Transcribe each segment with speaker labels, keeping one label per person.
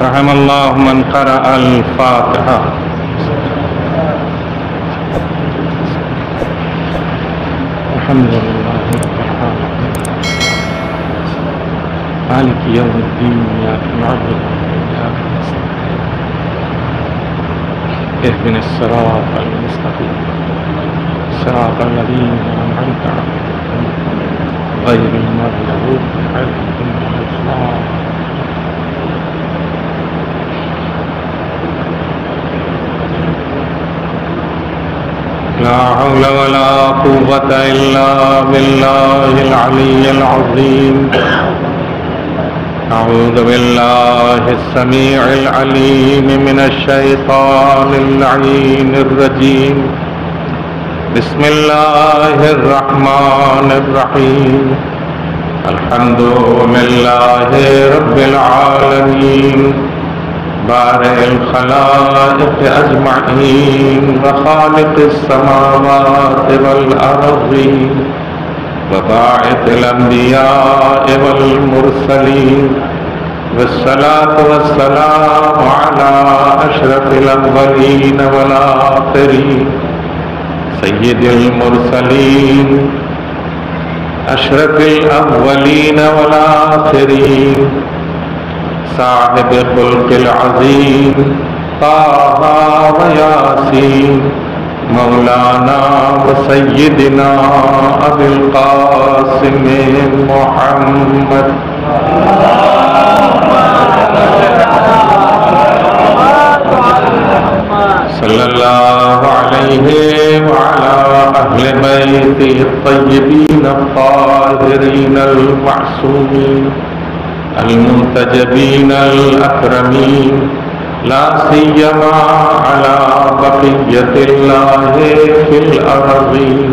Speaker 1: رحم الله من قرأ الفاتحة. الحمد لله رب العالمين مالك يوم الدين إياك نعبد وإياك نستعين اهدنا الصراط المستقيم صراط الذين أنعمت عليهم غير المغضوب عليهم ولا الضالين. لا حول ولا قوة إلا بالله العلي العظيم. أعوذ بالله السميع العليم من الشيطان اللعين الرجيم. بسم الله الرحمن الرحيم. الحمد لله رب العالمين بارئ الخلائق أجمعين وخالق السماوات والأرضين وباعث الأنبياء والمرسلين والصلاة والسلام على أشرف الأولين والآخرين سيد المرسلين أشرف الأولين والآخرين صاحب خلق العظيم طه وياسين مولانا وسيدنا أبي القاسم محمد صلى الله عليه وعلى أهل بيته الطيبين الطاهرين المعصومين المنتجبين الأكرمين لا سيما على بقية الله في الأرضين.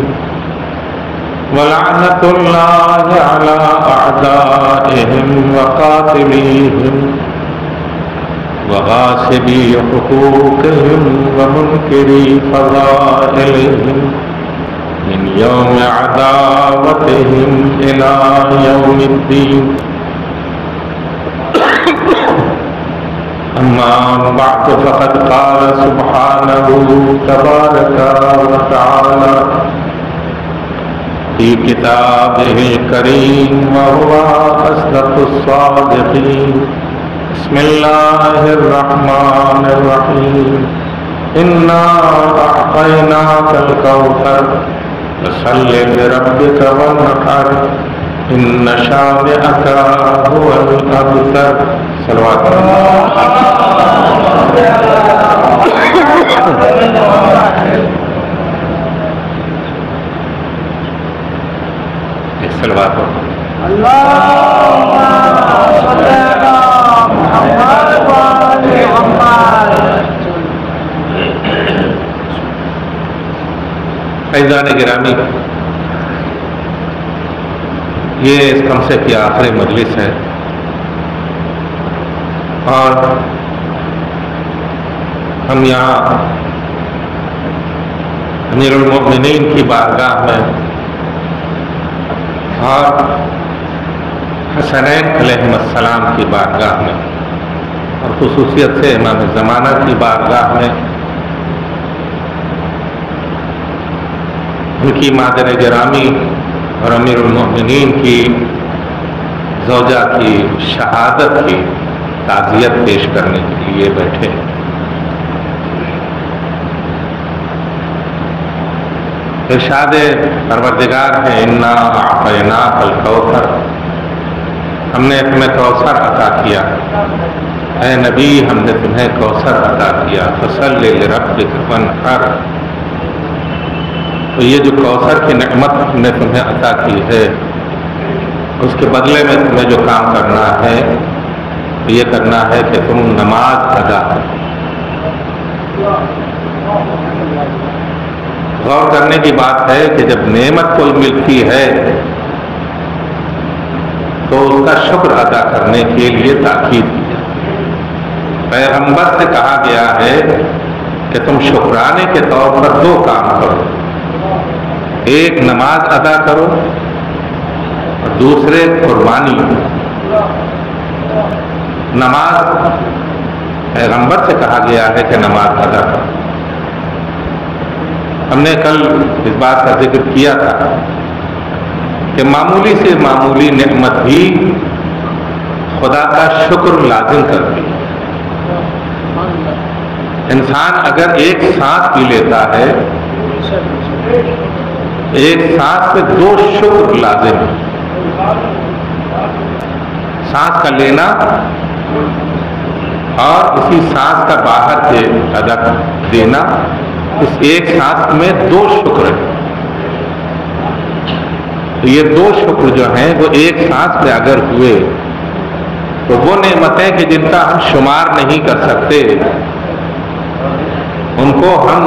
Speaker 1: ولعنة الله على أعدائهم وقاتليهم وغاصبي حقوقهم ومنكري فضائلهم من يوم عداوتهم إلى يوم الدين. أما بعد فقد قال سبحانه تبارك وتعالى في كتابه الكريم وهو أصدق الصادقين. بسم الله الرحمن الرحيم. إنا أعطيناك الكوثر فصل لربك وانحر إن شانئك هو الأبتر. صلوات صلوات فیضان گرامی، یہ اس خمسے کی آخری مجلس ہے اور ہم یہاں امیر المؤمنین کی بارگاہ میں اور حسنین علیہم السلام کی بارگاہ میں اور خصوصیت سے امام زمانہ کی بارگاہ میں ان کی مادر گرامی اور امیر المؤمنین کی زوجہ کی شہادت کی تعزیت پیش کرنے کے لیے بیٹھے. ارشاد پروردگار ہے انا اعطیناک الکوثر، ہم نے تمہیں کوثر عطا کیا. اے نبی ہم نے تمہیں کوثر عطا کیا. فصلی لربک وانحر، تو یہ جو کوثر کی نعمت ہم نے تمہیں عطا کی ہے اس کے بدلے میں تمہیں جو کام کرنا ہے یہ کرنا ہے کہ تم نماز ادا کرو. غور کرنے کی بات ہے کہ جب نعمت کوئی ملتی ہے تو اس کا شکر ادا کرنے کے لیے تاکید کی جاتی ہے. پیغمبر سے کہا گیا ہے کہ تم شکرانے کے طور پر دو کام کرو، ایک نماز ادا کرو اور دوسرے قربانی. نماز پیغمبر سے کہا گیا ہے کہ نماز ادا کرو۔ ہم نے کل اس بات کا ذکر کیا تھا کہ معمولی سے معمولی نعمت بھی خدا کا شکر لازم کرتی ہے۔ انسان اگر ایک سانس پی لیتا ہے، ایک سانس پہ 2 شکر لازم ہے۔ سانس کا لینا اور اسی سانس کا باہر سے ادا دینا، اس ایک سانس میں 2 شکر ہیں۔ تو یہ 2 شکر جو ہیں وہ ایک سانس میں اگر ہوئے تو وہ نعمتیں کہ جن کا ہم شمار نہیں کر سکتے، ان کو ہم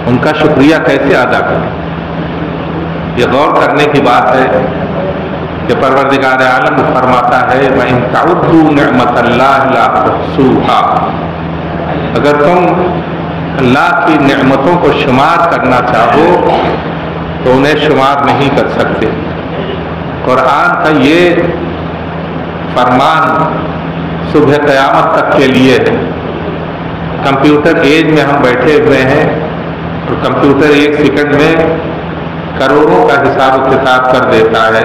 Speaker 1: ان کا شکریہ کیسے ادا کریں؟ یہ غور کرنے کی بات ہے کہ پروردگار عالم فرماتا ہے وَإِن تَعُدُّوا نِعْمَتَ اللَّهِ لَا تُحْصُوهَا، اگر تم اللہ کی نعمتوں کو شمار کرنا چاہو تو انہیں شمار نہیں کر سکتے۔ قرآن کا یہ فرمان صبح قیامت تک کے لیے ہے۔ کمپیوٹر ایج میں ہم بیٹھے ہوئے ہیں اور کمپیوٹر 1 سیکنڈ میں کروڑوں کا حساب و کتاب کر دیتا ہے،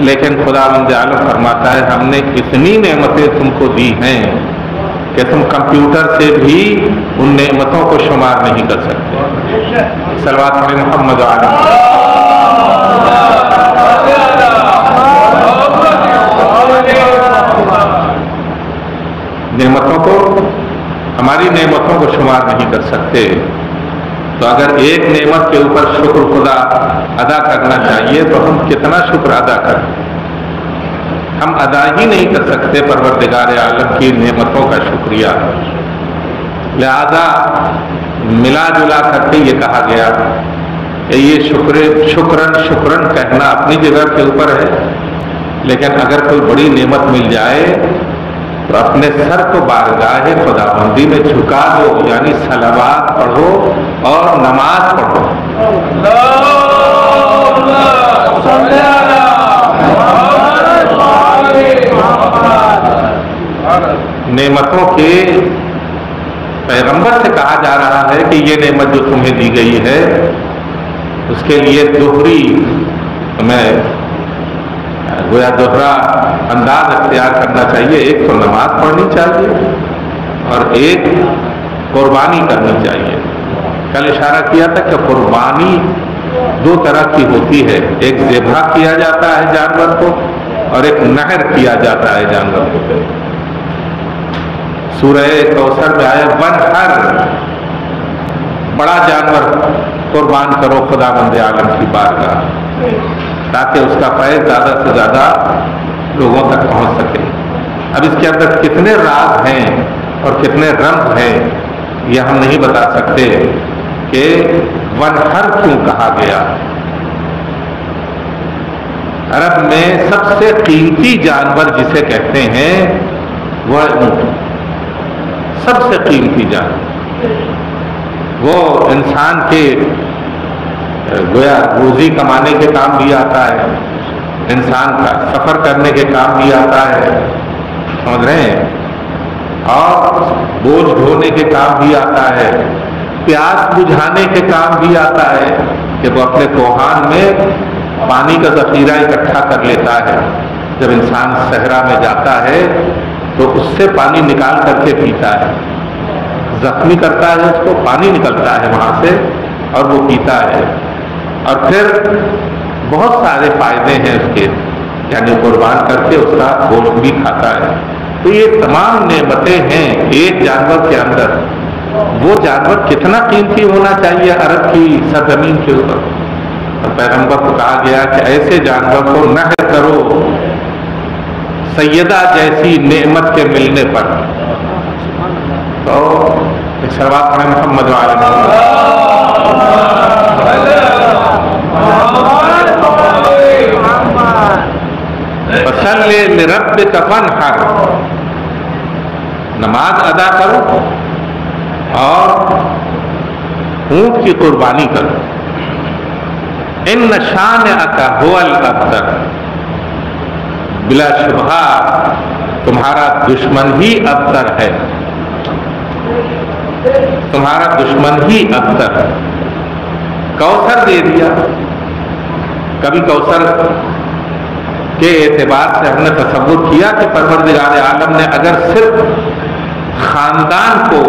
Speaker 1: لیکن خداوند عالم فرماتا ہے ہم نے اتنی نعمتیں تم کو دی ہیں کہ تم کمپیوٹر سے بھی ان نعمتوں کو شمار نہیں کر سکتے۔ صلوات پڑھیں محمد علیہ۔ نعمتوں کو، ہماری نعمتوں کو شمار نہیں کر سکتے، تو اگر ایک نعمت کے اوپر شکر خدا ادا کرنا چاہیے تو ہم کتنا شکر ادا کریں؟ ہم ادا ہی نہیں کر سکتے پروردگار عالم کی نعمتوں کا شکریہ۔ لہذا ملا جلا کر کے یہ کہا گیا کہ یہ شکرن کہنا اپنی جگہ کے اوپر ہے، لیکن اگر کوئی بڑی نعمت مل جائے تو اپنے سر کو بارگاہ خداوندی میں جھکا دو، یعنی صلوات پڑھو اور نماز پڑھو۔ نعمتوں کے پیغمبر سے کہا جا رہا ہے کہ یہ نعمت جو تمہیں دی گئی ہے اس کے لیے دوہری تمہیں گویا دوہرا انداز اختیار کرنا چاہیے۔ ایک تو نماز پڑھنی چاہیے اور ایک قربانی کرنی چاہیے۔ کل اشارہ کیا تھا کہ قربانی 2 طرح کی ہوتی ہے، ایک ذبح کیا جاتا ہے جانور کو اور ایک نحر کیا جاتا ہے جانور کو۔ سورہ کوثر میں آیا وَنْحَرْ، بڑا جانور قربان کرو خداوند عالم کی بارگاہ، تاکہ اس کا فیض زیادہ سے زیادہ لوگوں تک پہنچ سکے۔ اب اس کے اندر کتنے راز ہیں اور کتنے رمز ہیں یہ ہم نہیں بتا سکتے کہ وَنْحَرْ کیوں کہا گیا۔ عرب میں سب سے قیمتی جانور جسے کہتے ہیں وہ اونٹ، سب سے قیمتی جانور، وہ انسان کے گویا روزی کمانے کے کام بھی آتا ہے، انسان کا سفر کرنے کے کام بھی آتا ہے، سمجھ رہے ہیں، اور بوجھ ڈھونے کے کام بھی آتا ہے، پیاس بجھانے کے کام بھی آتا ہے کہ وہ اپنے کوہان میں پانی کا ذخیرہ اکٹھا کر لیتا ہے۔ جب انسان صحرا میں جاتا ہے تو اس سے پانی نکال کر کے پیتا ہے، زخمی کرتا ہے اس کو، پانی نکلتا ہے وہاں سے اور وہ پیتا ہے، اور پھر بہت سارے فائدے ہیں اس کے، یعنی قربان کر کے اس کا گوشت بھی کھاتا ہے۔ تو یہ تمام نعمتیں ہیں ایک جانور کے اندر۔ وہ جانور کتنا قیمتی ہونا چاہیے عرب کی سرزمین کے اوپر، اور پیغمبر کو کہا گیا کہ ایسے جانور کو نحر کرو سیدہ جیسی نعمت کے ملنے پر۔ تو صلوات پڑھیں محمد علیہ فصلی لربک فانحر، نماز ادا کرو اور اونٹ کی قربانی کرو۔ ان شانئک هو الابتر، بلا شبہ تمہارا دشمن ہی ابتر ہے، تمہارا دشمن ہی ابتر ہے۔ کوثر دے دیا۔ کبھی کوثر کے اعتبار سے ہم نے تصور کیا کہ پروردگار عالم نے اگر صرف خاندان کو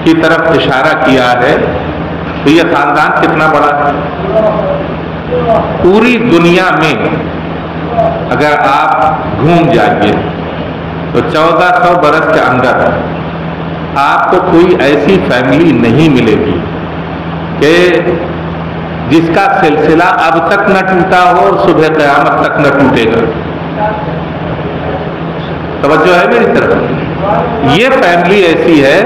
Speaker 1: کی طرف اشارہ کیا ہے تو یہ خاندان کتنا بڑا ہے؟ پوری دنیا میں اگر آپ گھوم جائیے تو 1400 برس کے اندر آپ کو کوئی ایسی فیملی نہیں ملے گی کہ جس کا سلسلہ اب تک نہ ٹوٹا ہو اور صبح قیامت تک نہ ٹوٹے گا۔ توجہ ہے میری طرف؟ یہ فیملی ایسی ہے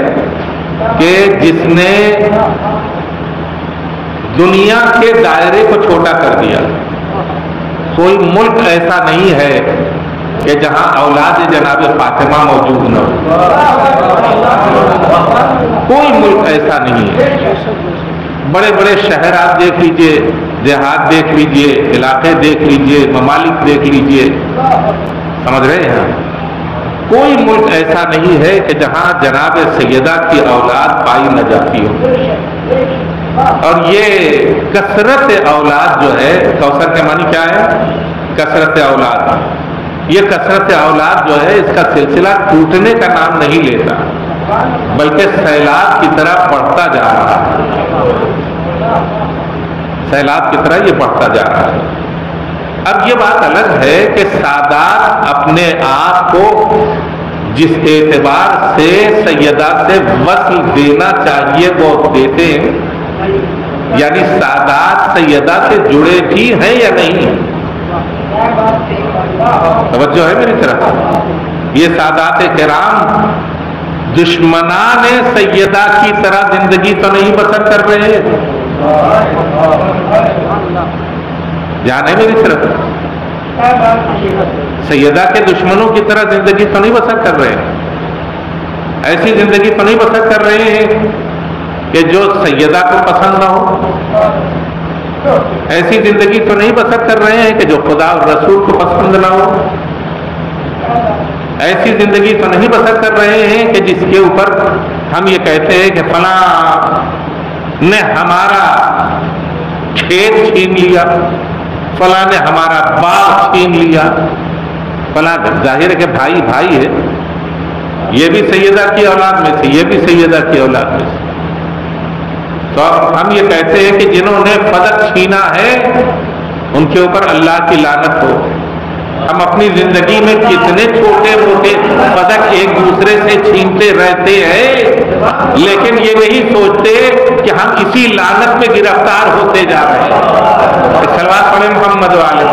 Speaker 1: کہ جس نے دنیا کے دائرے کو چھوٹا کر دیا۔ کوئی ملک ایسا نہیں ہے کہ جہاں اولاد جناب فاطمہ موجود نہ ہو، کوئی ملک ایسا نہیں ہے۔ بڑے بڑے شہر آپ دیکھ لیجئے، دیہات دیکھ لیجئے، علاقے دیکھ لیجئے، ممالک دیکھ لیجئے، سمجھ رہے ہیں؟ کوئی ملک ایسا نہیں ہے کہ جہاں جناب سیدہ کی اولاد پائی نہ جاتی ہو۔ اور یہ کثرت اولاد جو ہے، کوثر کے معنی کیا ہے؟ کثرت اولاد۔ یہ کثرت اولاد جو ہے اس کا سلسلہ ٹوٹنے کا نام نہیں لیتا، بلکہ سیلاب کی طرح بڑھتا جا رہا ہے، سیلاب کی طرح یہ بڑھتا جا رہا ہے۔ اب یہ بات الگ ہے کہ سادات اپنے آپ کو جس اعتبار سے سیدہ سے وصل دینا چاہیے وہ دیتے ہیں، یعنی سادات سیدہ سے جڑے بھی ہیں یا نہیں؟ توجہ ہے میری طرف؟ یہ سادات کرام دشمنان سیدہ کی طرح زندگی تو نہیں بسر کر رہے ہیں؟ جانے میری طرف سیدہ کے دشمنوں کی طرح زندگی تو نہیں بسر کر رہے ہیں، ایسی زندگی تو نہیں بسر کر رہے ہیں کہ جو سیدہ کو پسند نہ ہو، ایسی زندگی تو نہیں بسر کر رہے ہیں کہ جو خدا اور رسول کو پسند نہ ہو، ایسی زندگی تو نہیں بسر کر رہے ہیں کہ جس کے اوپر ہم یہ کہتے ہیں کہ فلاں نے ہمارا کھیت چھین لیا، فلاں نے ہمارا باغ چھین لیا، فلاں۔ ظاہر ہے کہ بھائی بھائی ہے، یہ بھی سیدہ کی اولاد میں سے، یہ بھی سیدہ کی اولاد میں سے۔ تو اب ہم یہ کہتے ہیں کہ جنہوں نے فدق چھینا ہے ان کے اوپر اللہ کی لعنت ہو۔ ہم اپنی زندگی میں کتنے چھوٹے موٹے فدق ایک دوسرے سے چھینتے رہتے ہیں، لیکن یہ نہیں سوچتے کہ ہم اسی لعنت میں گرفتار ہوتے جا رہے ہیں۔ صلوات پڑھیں محمد والے۔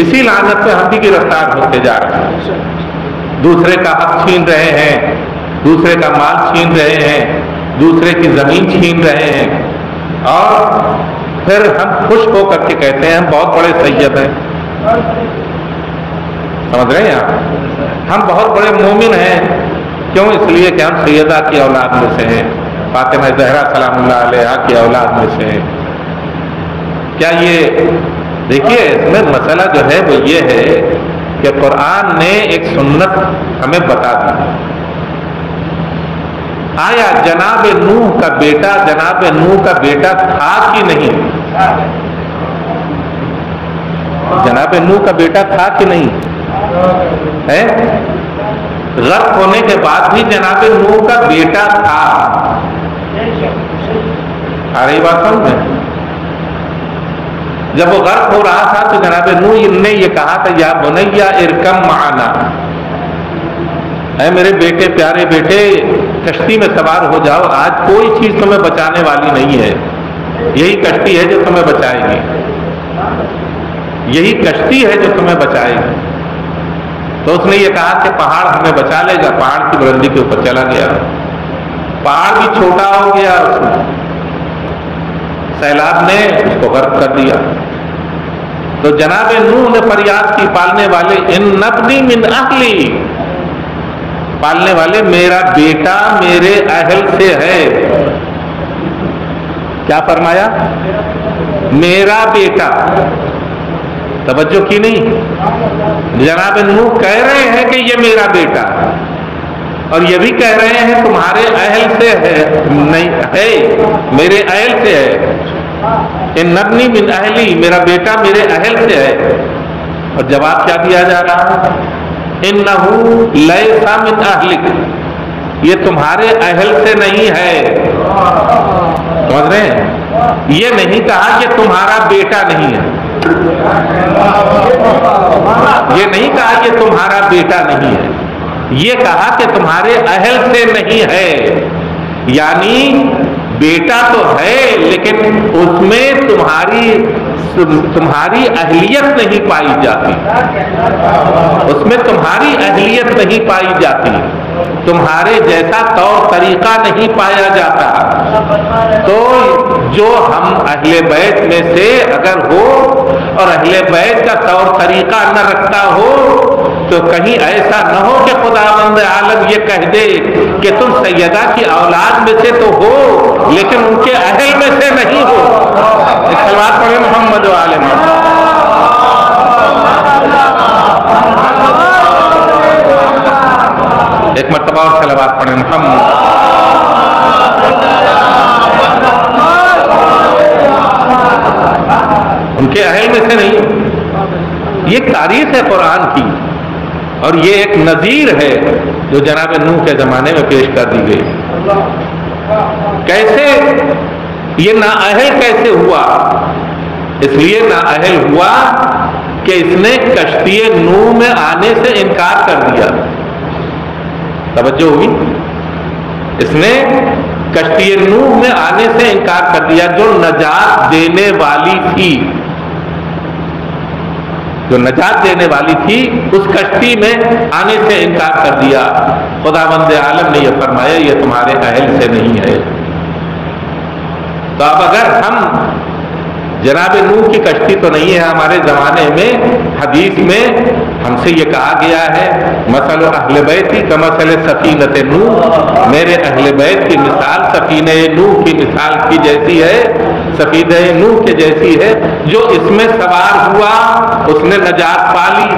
Speaker 1: اسی لعنت میں ہم بھی گرفتار ہوتے جا رہے ہیں، دوسرے کا حق چھین رہے ہیں، دوسرے کا مال چھین رہے ہیں، دوسرے کی زمین چھین رہے ہیں، اور پھر ہم خوش ہو کر کے کہتے ہیں ہم بہت بڑے سید ہیں۔ سمجھ رہے ہیں آپ؟ ہم بہت بڑے مومن ہیں، کیوں؟ اس لیے کہ ہم سیدہ کی اولاد میں سے ہیں، فاطمہ زہرا سلام اللہ علیہا کی اولاد میں سے ہیں۔ کیا یہ دیکھیے اس میں مسئلہ جو ہے وہ یہ ہے کہ قرآن نے ایک سنت ہمیں بتا دی۔ آیا جناب نوح کا بیٹا تھا کہ نہیں؟ جناب نوح کا بیٹا تھا کہ نہیں ہے؟ غرق ہونے کے بعد بھی جناب نوح کا بیٹا تھا۔ آ رہی بات سمجھ میں؟ جب وہ غرق ہو رہا تھا تو جناب نوح نے یہ کہا تھا یا بنیا ارکم معنا، اے میرے بیٹے، پیارے بیٹے، کشتی میں سوار ہو جاؤ، آج کوئی چیز تمہیں بچانے والی نہیں ہے، یہی کشتی ہے جو تمہیں بچائے گی، یہی کشتی ہے جو تمہیں بچائے گی۔ تو اس نے یہ کہا کہ پہاڑ ہمیں بچا لے گا، پہاڑ کی بلندی کے اوپر چلا گیا، پہاڑ بھی چھوٹا ہو گیا، اس میں سیلاب نے اس کو غرق کر دیا۔ تو جناب نوح نے فریاد کی، پالنے والے ان نبنی من اہلی، پالنے والے میرا بیٹا میرے اہل سے ہے، کیا فرمایا؟ میرا بیٹا. توجہ کی نہیں؟ جناب نوح کہہ رہے ہیں کہ یہ میرا بیٹا، اور یہ بھی کہہ رہے ہیں تمہارے اہل سے ہے، نہیں ہے، میرے اہل سے ہے. ان نبنی من اہلی، میرا بیٹا میرے اہل سے ہے. اور جواب کیا دیا جا رہا ہے؟ انہو لیس من اہلک، یہ تمہارے اہل سے نہیں ہے. سمجھ رہے ہیں؟ یہ نہیں کہا کہ تمہارا بیٹا نہیں ہے، یہ نہیں کہا کہ تمہارا بیٹا نہیں ہے، یہ کہا کہ تمہارے اہل سے نہیں ہے. یعنی بیٹا تو ہے لیکن اس میں تمہاری اہلیت نہیں پائی جاتی، اس میں تمہاری اہلیت نہیں پائی جاتی، تمہارے جیسا طور طریقہ نہیں پایا جاتا. تو جو ہم اہل بیت میں سے اگر ہو اور اہل بیت کا طور طریقہ نہ رکھتا ہو تو کہیں ایسا نہ ہو کہ خداوند عالم یہ کہہ دے کہ تم سیدہ کی اولاد میں سے تو ہو لیکن ان کے اہل میں سے نہیں ہو. صلوات پڑھیں محمد و آل محمد. ایک مرتبہ اور صلوات پڑھیں محمد. ان کے اہل میں سے نہیں. یہ تاریخ ہے قرآن کی، اور یہ ایک نذیر ہے جو جناب نوح کے زمانے میں پیش کر دی گئی. کیسے یہ نااہل کیسے ہوا؟ اس لیے نااہل ہوا کہ اس نے کشتی نوح میں آنے سے انکار کر دیا. توجہ ہوئی؟ اس نے کشتی نوح میں آنے سے انکار کر دیا جو نجات دینے والی تھی، جو نجات دینے والی تھی اس کشتی میں آنے سے انکار کر دیا. خداوند عالم نے یہ فرمایا یہ تمہارے اہل سے نہیں ہے. تو اب اگر ہم جناب نوح کی کشتی تو نہیں ہے ہمارے زمانے میں، حدیث میں ہم سے یہ کہا گیا ہے مثل اہل بیتی کمثل سفینۃ نوح، میرے اہل بیت کی مثال سفینہ نوح کی مثال کی جیسی ہے، سفینہ نوح کے جیسی ہے. جو اس میں سوار ہوا اس نے نجات پا لی،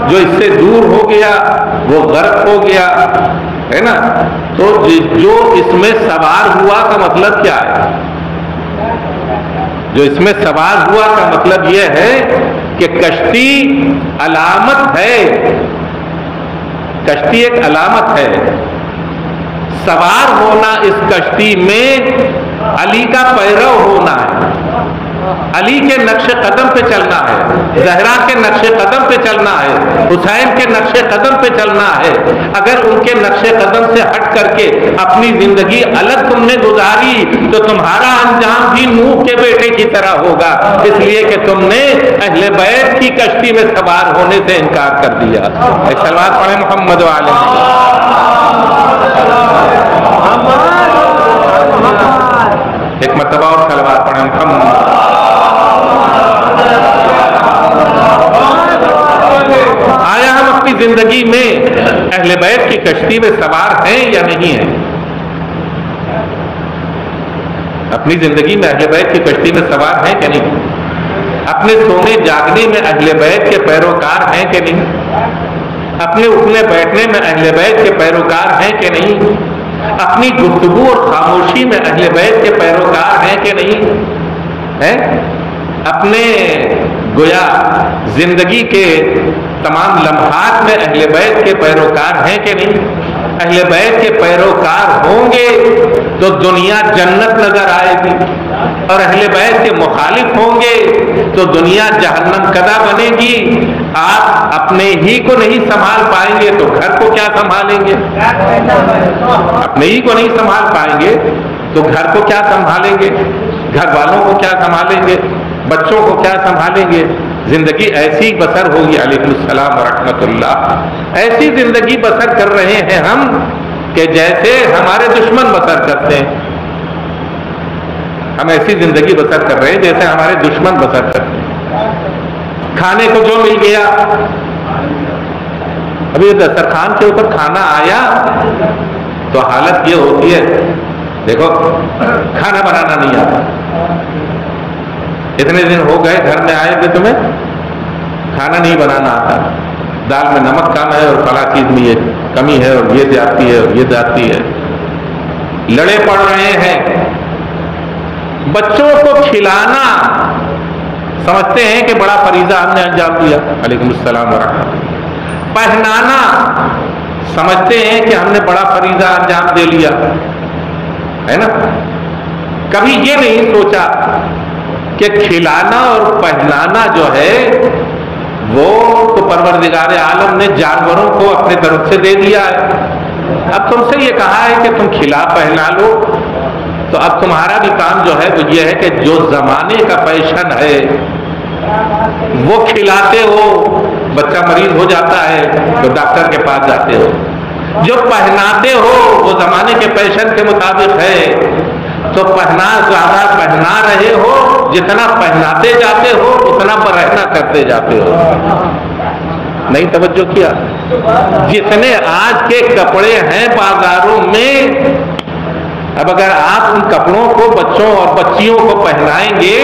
Speaker 1: جو اس سے دور ہو گیا وہ غرق ہو گیا، ہے نا. تو جو اس میں سوار ہوا کا مطلب کیا ہے؟ جو اس میں سوار ہوا کا مطلب یہ ہے کہ کشتی علامت ہے، کشتی ایک علامت ہے. سوار ہونا اس کشتی میں علی کا پیرو ہونا ہے، علی کے نقش قدم پہ چلنا ہے، زہرا کے نقش قدم پہ چلنا ہے، حسین کے نقش قدم پہ چلنا ہے. اگر ان کے نقش قدم سے ہٹ کر کے اپنی زندگی الگ تم نے گزاری تو تمہارا انجام بھی نوح کے بیٹے کی طرح ہوگا، اس لیے کہ تم نے اہل بیت کی کشتی میں سوار ہونے سے انکار کر دیا. صلوات پڑھیں محمد و آل محمد. ایک مرتبہ اور صلوات پڑھیں محمد. آیا ہم اپنی زندگی میں اہل بیت کی کشتی میں سوار ہیں یا نہیں ہیں؟ اپنی زندگی میں اہل بیت کی کشتی میں سوار ہیں کہ نہیں؟ اپنے سونے جاگنے میں اہل بیت کے پیروکار ہیں کہ نہیں؟ اپنے اٹھنے بیٹھنے میں اہل بیت کے پیروکار ہیں کہ نہیں؟ اپنی گفتگو اور خاموشی میں اہل بیت کے پیروکار ہیں کہ نہیں ہیں؟ اپنے گویا زندگی کے تمام لمحات میں اہل بیت کے پیروکار ہیں کہ نہیں؟ اہل بیت کے پیروکار ہوں گے تو دنیا جنت نظر آئے گی، اور اہل بیت کے مخالف ہوں گے تو دنیا جہنم کدہ بنے گی. آپ اپنے ہی کو نہیں سنبھال پائیں گے تو گھر کو کیا سنبھالیں گے؟ اپنے ہی کو نہیں سنبھال پائیں گے تو گھر کو کیا سنبھالیں گے؟ گھر والوں کو کیا سنبھالیں گے؟ بچوں کو کیا سنبھالیں گے؟ زندگی ایسی بسر ہوگی. علیکم السلام ورحمۃ اللہ. ایسی زندگی بسر کر رہے ہیں ہم کہ جیسے ہمارے دشمن بسر کرتے ہیں. ہم ایسی زندگی بسر کر رہے ہیں جیسے ہمارے دشمن بسر کرتے ہیں. کھانے کو جو مل گیا، ابھی دسترخوان کے اوپر کھانا آیا تو حالت یہ ہوتی ہے دیکھو کھانا بنانا نہیں آتا، اتنے دن ہو گئے گھر میں آئے تھے، تمہیں کھانا نہیں بنانا آتا، دال میں نمک کم ہے اور فلاں چیز میں یہ کمی ہے اور یہ زیادتی ہے اور یہ زیادتی ہے، لڑے پڑ رہے ہیں۔ بچوں کو کھلانا سمجھتے ہیں کہ بڑا فریضہ ہم نے انجام دیا، علیکم السلام ورحمۃ اللہ۔ پہنانا سمجھتے ہیں کہ ہم نے بڑا فریضہ انجام دے لیا، ہے نا؟ کبھی یہ نہیں سوچا کہ کھلانا اور پہنانا جو ہے وہ تو پروردگار عالم نے جانوروں کو اپنے طرف سے دے دیا ہے۔ اب تم سے یہ کہا ہے کہ تم کھلا پہنا لو، تو اب تمہارا بھی کام جو ہے وہ یہ ہے کہ جو زمانے کا فیشن ہے وہ کھلاتے ہو، بچہ مریض ہو جاتا ہے تو ڈاکٹر کے پاس جاتے ہو، جو پہناتے ہو وہ زمانے کے فیشن کے مطابق ہے تو زیادہ پہنا رہے ہو، جتنا پہناتے جاتے ہو اتنا برہنہ کرتے جاتے ہو۔ نہیں توجہ کیا؟ جتنے آج کے کپڑے ہیں بازاروں میں، اب اگر آپ ان کپڑوں کو بچوں اور بچیوں کو پہنائیں گے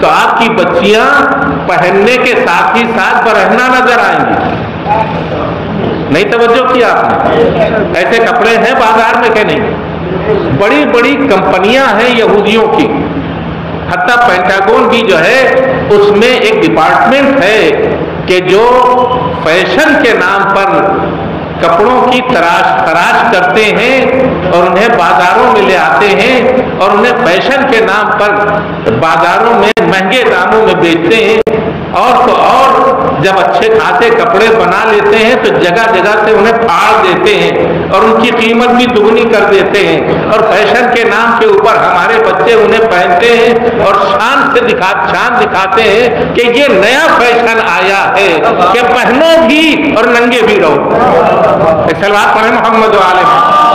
Speaker 1: تو آپ کی بچیاں پہننے کے ساتھ ہی ساتھ برہنہ نظر آئیں گی۔ نہیں توجہ کیا آپ نے؟ ایسے کپڑے ہیں بازار میں کہ نہیں؟ بڑی بڑی کمپنیاں ہیں یہودیوں کی، حتیٰ پینٹاگون بھی جو ہے اس میں ایک ڈپارٹمنٹ ہے کہ جو فیشن کے نام پر کپڑوں کی تراش کرتے ہیں اور انہیں بازاروں میں لے آتے ہیں اور انہیں فیشن کے نام پر بازاروں میں مہنگے داموں میں بیچتے ہیں، اور تو اور جب اچھے خاصے کپڑے بنا لیتے ہیں تو جگہ جگہ سے انہیں پھاڑ دیتے ہیں اور ان کی قیمت بھی دگنی کر دیتے ہیں، اور فیشن کے نام کے اوپر ہمارے بچے انہیں پہنتے ہیں اور شان دکھاتے ہیں کہ یہ نیا فیشن آیا ہے کہ پہنو بھی اور ننگے بھی رہو۔ ایک سلوات پڑھیں محمد وآلہ محمد۔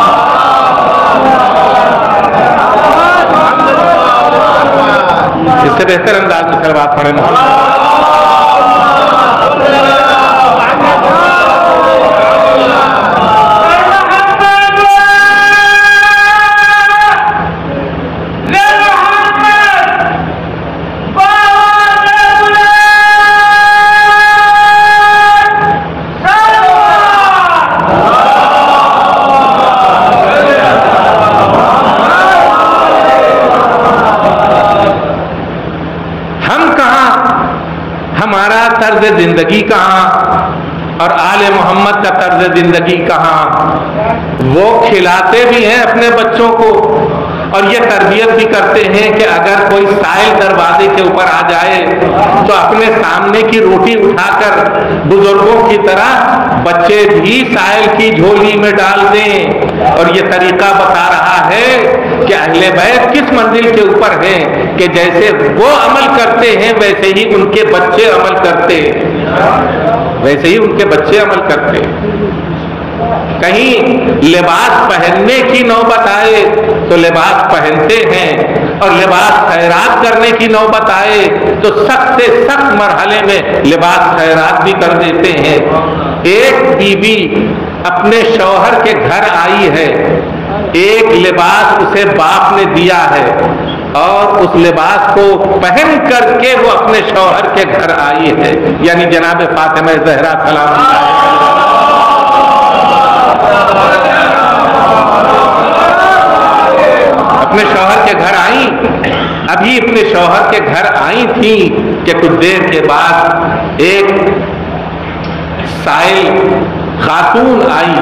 Speaker 1: اس سے بہتر انداز میں سلوات پڑھیں محمد۔ طرز زندگی کہاں اور آل محمد کا طرز زندگی کہاں؟ وہ کھلاتے بھی ہیں اپنے بچوں کو اور یہ تربیت بھی کرتے ہیں کہ اگر کوئی سائل دروازے کے اوپر آ جائے تو اپنے سامنے کی روٹی اٹھا کر بزرگوں کی طرح بچے بھی سائل کی جھولی میں ڈال دیں، اور یہ طریقہ بتا رہا ہے کہ اہل بیت کس منزل کے اوپر ہیں کہ جیسے وہ عمل کرتے ہیں ویسے ہی ان کے بچے عمل کرتے، ویسے ہی ان کے بچے عمل کرتے۔ کہیں لباس پہننے کی نوبت آئے تو لباس پہنتے ہیں، اور لباس خیرات کرنے کی نوبت آئے تو سخت سے سخت مرحلے میں لباس خیرات بھی کر دیتے ہیں۔ ایک بیوی اپنے شوہر کے گھر آئی ہے، ایک لباس اسے باپ نے دیا ہے اور اس لباس کو پہن کر کے وہ اپنے شوہر کے گھر آئی ہے، یعنی جناب فاطمہ زہرا سلام اللہ اپنے شوہر کے گھر آئیں، ابھی اپنے شوہر کے گھر آئی تھی کہ کچھ دیر کے بعد ایک سائل خاتون آئی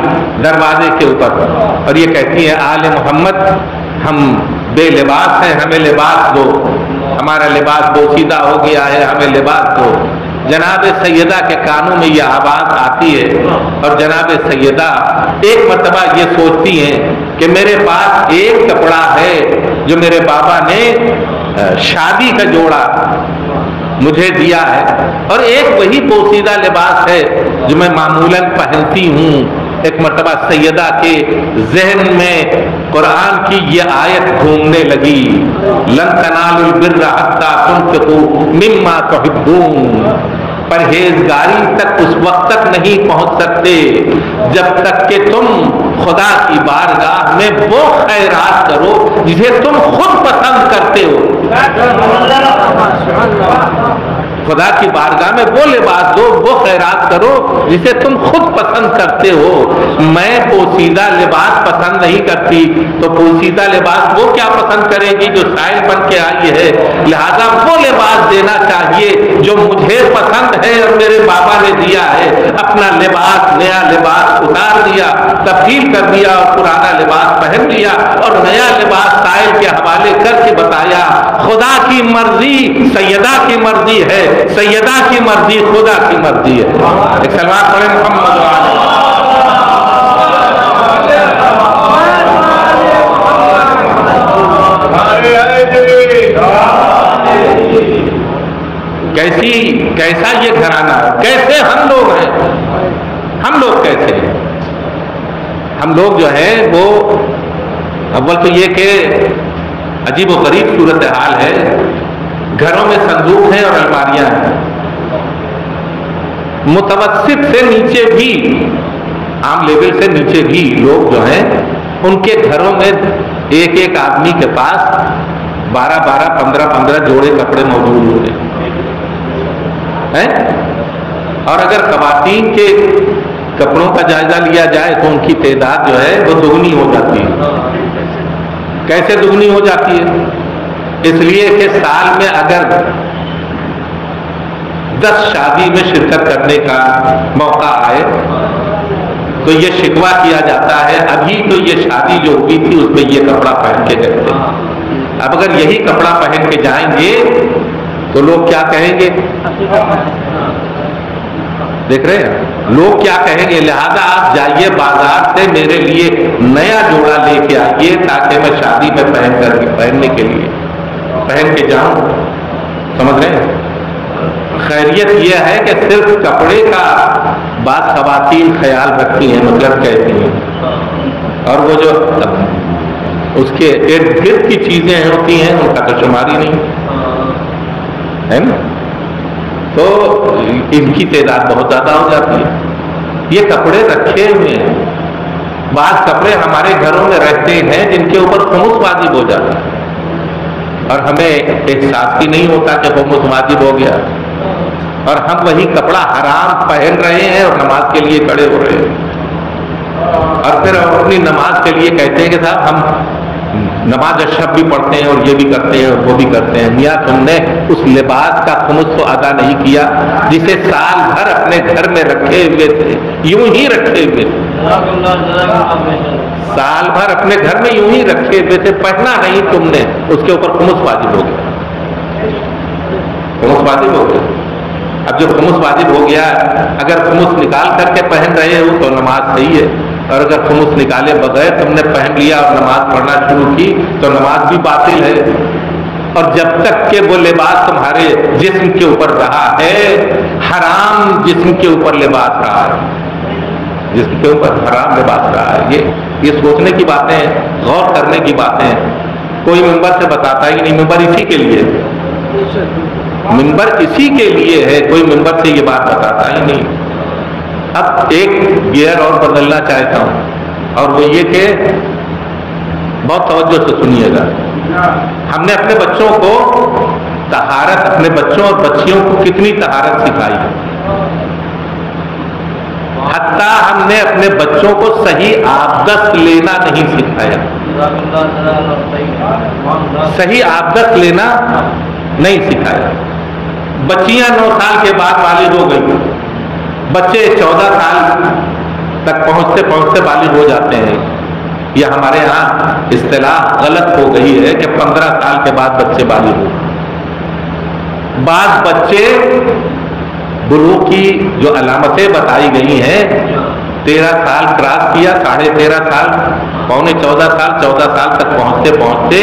Speaker 1: دروازے کے اوپر اور یہ کہتی ہے آل محمد ہم بے لباس ہیں، ہمیں لباس دو، ہمارا لباس بوسیدہ ہو گیا ہے، ہمیں لباس دو۔ جناب سیدہ کے کانوں میں یہ آواز آتی ہے اور جناب سیدہ ایک مرتبہ یہ سوچتی ہیں کہ میرے پاس ایک کپڑا ہے جو میرے بابا نے شادی کا جوڑا مجھے دیا ہے، اور ایک وہی بوسیدہ لباس ہے جو میں معمولاً پہنتی ہوں۔ ایک مرتبہ سیدہ کے ذہن میں قرآن کی یہ آیت گھومنے لگی، لن تنالوا البر حتی تنفقوا مما تحبون، پرہیزگاری تک اس وقت تک نہیں پہنچ سکتے جب تک کہ تم خدا کی بارگاہ میں وہ خیرات کرو جسے تم خود پسند کرتے ہو. خدا کی بارگاہ میں وہ لباس دو، وہ خیرات کرو جسے تم خود پسند کرتے ہو. میں پوشیدہ لباس پسند نہیں کرتی تو پوشیدہ لباس وہ کیا پسند کرے گی جو سائل بن کے آئی ہے. لہذا وہ لباس دینا چاہیے جو مجھے پسند ہے اور میرے بابا نے دیا ہے. اپنا لباس، نیا لباس اتار دیا، تبدیل کر دیا اور پرانا لباس پہن لیا اور نیا لباس سائل کے حوالے کر کے بتایا خدا کی مرضی سیدہ کی مرضی ہے، سیدہ کی مرضی خدا کی مرضی ہے. ایک سلوات پڑھیں محمد کیسا یہ گھرانہ، کیسے ہم لوگ ہیں. ہم لوگ کیسے ہیں؟ ہم لوگ جو ہیں وہ اول تو یہ کہ عجیب و غریب صورتحال ہے. گھروں میں صندوق ہیں اور الماریاں ہیں. متوسط سے نیچے بھی، عام لیول سے نیچے بھی لوگ جو ہیں ان کے گھروں میں ایک ایک آدمی کے پاس 12 15 جوڑے کپڑے موجود ہوتے ہیں. اور اگر خواتین کے کپڑوں کا جائزہ لیا جائے تو ان کی تعداد جو ہے وہ دگنی ہو جاتی ہے. کیسے دگنی ہو جاتی ہے؟ اس لیے کہ سال میں اگر 10 شادی میں شرکت کرنے کا موقع آئے تو یہ شکوہ کیا جاتا ہے ابھی تو یہ شادی جو ہوئی تھی اس میں یہ کپڑا پہن کے گئے تھے. اب اگر یہی کپڑا پہن کے جائیں گے تو لوگ کیا کہیں گے؟ دیکھ رہے ہیں لوگ کیا کہیں گے. لہذا آپ جائیے بازار سے میرے لیے نیا جوڑا لے کے آئیے تاکہ میں شادی میں پہننے کے لیے پہن کے جاؤں. سمجھ رہے ہیں؟ خیریت یہ ہے کہ صرف کپڑے کا بعض خواتین خیال رکھتی ہیں، مطلب کہتی ہیں، اور وہ جو اس کے ارد گرد کی چیزیں ہوتی ہیں ان کا تو شماری نہیں ہے نا. تو ان کی تعداد بہت زیادہ ہو جاتی ہے. یہ کپڑے رکھے ہوئے ہیں. بعض کپڑے ہمارے گھروں میں رہتے ہیں جن کے اوپر خمس واجب ہو جاتا ہے اور ہمیں احساس ہی نہیں ہوتا کہ خمس واجب ہو گیا، اور ہم وہی کپڑا حرام پہن رہے ہیں اور نماز کے لیے کھڑے ہو رہے ہیں. اور پھر اپنی نماز کے لیے کہتے ہیں کہ صاحب ہم نماز اشرف بھی پڑھتے ہیں اور یہ بھی کرتے ہیں اور وہ بھی کرتے ہیں. میاں تم نے اس لباس کا خمس تو ادا نہیں کیا جسے سال بھر اپنے گھر میں رکھے ہوئے تھے، یوں ہی رکھے ہوئے تھے. سال بھر اپنے گھر میں یوں ہی رکھے ہوئے تھے، پہنا نہیں تم نے، اس کے اوپر خمس واجب ہو گیا. خمس واجب ہو گیا. اب جو خمس واجب ہو گیا، اگر خمس نکال کر کے پہن رہے ہو تو نماز صحیح ہے، اور اگر خمس نکالے بغیر تم نے پہن لیا اور نماز پڑھنا شروع کی تو نماز بھی باطل ہے. اور جب تک کہ وہ لباس تمہارے جسم کے اوپر رہا ہے، حرام جسم کے اوپر لباس رہا ہے، جسم کے اوپر حرام لباس رہا ہے. یہ سوچنے کی باتیں ہیں، غور کرنے کی باتیں ہیں. کوئی ممبر سے بتاتا ہے کہ نہیں ممبر اسی کے لیے، ممبر اسی کے لیے ہے، کوئی ممبر سے یہ بات بتاتا ہی نہیں. اب ایک گیئر اور بدلنا چاہتا ہوں، اور وہ یہ کہ بہت توجہ سے سنیے گا. ہم نے اپنے بچوں کو طہارت، اپنے بچوں اور بچیوں کو کتنی طہارت سکھائی ہے. حتیٰ ہم نے اپنے بچوں کو صحیح آبدست لینا نہیں سکھایا. صحیح آبدست لینا نہیں سکھایا. بچیاں 9 سال کے بعد بالغ ہو گئی، بچے 14 سال تک پہنچتے پہنچتے بالغ ہو جاتے ہیں. یہ ہمارے ہاں اصطلاح غلط ہو گئی ہے کہ 15 سال کے بعد بچے بالغ ہو. بعض بچے بلوغ کی جو علامتیں بتائی گئی ہیں 13 سال کراس کیا، 13.5 سال، پونے 14 سال، 14 سال تک پہنچتے پہنچتے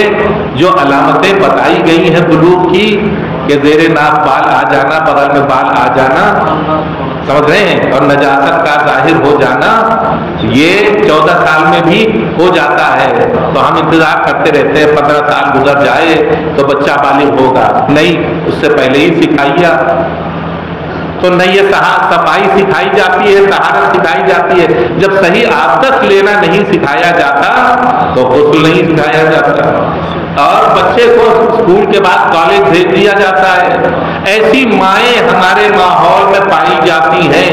Speaker 1: جو علامتیں بتائی گئی ہیں بلوغ کی کہ زیر ناف بال آ جانا، بغل میں بال آ جانا، سمجھ رہے ہیں، اور نجاست کا ظاہر ہو جانا، یہ 14 سال میں بھی ہو جاتا ہے. تو ہم انتظار کرتے رہتے ہیں 15 سال گزر جائے تو بچہ بالغ ہوگا. نہیں، اس سے پہلے ہی سکھائیے. تو نہ یہ صفائی سکھائی جاتی ہے، طہارت سکھائی جاتی ہے. جب صحیح عادت لینا نہیں سکھایا جاتا تو غسل نہیں سکھایا جاتا. اور بچے کو اسکول کے بعد کالج بھیج دیا جاتا ہے. ایسی مائیں ہمارے ماحول میں پائی جاتی ہیں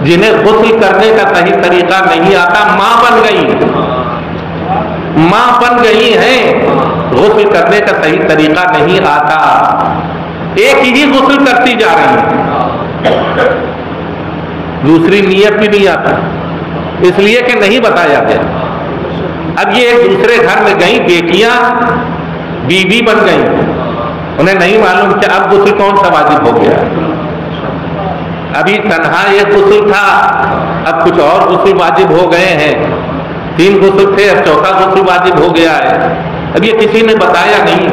Speaker 1: جنہیں غسل کرنے کا صحیح طریقہ نہیں آتا. ماں بن گئی ہیں، غسل کرنے کا صحیح طریقہ نہیں آتا. ایک ہی غسل کرتی جا رہی ہیں، دوسری نیت بھی نہیں آتا، اس لیے کہ نہیں بتایا گیا. اب یہ ایک دوسرے گھر میں گئیں، بیٹیاں بیوی بن گئیں، انہیں نہیں معلوم کہ اب غسل کون سا واجب ہو گیا. ابھی تنہا ایک غسل تھا، اب کچھ اور غسل واجب ہو گئے ہیں. 3 غسل تھے، اب 4تھا غسل واجب ہو گیا ہے. اب یہ کسی نے بتایا نہیں،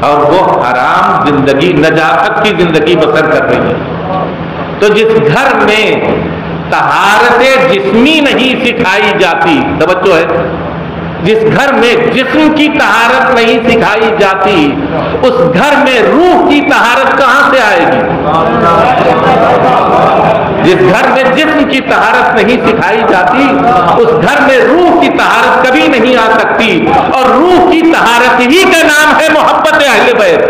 Speaker 1: اور وہ حرام زندگی، نجاست کی زندگی بسر کر رہی ہے. تو جس گھر میں طہارت جسمی نہیں سکھائی جاتی، توجہ ہے، جس گھر میں جسم کی طہارت نہیں سکھائی جاتی، اس گھر میں روح کی طہارت کہاں سے آئے گی؟ جس گھر میں جسم کی طہارت نہیں سکھائی جاتی، اس گھر میں روح کی طہارت کبھی نہیں آ سکتی. اور روح کی طہارت ہی کا نام ہے محبت اہل بیت.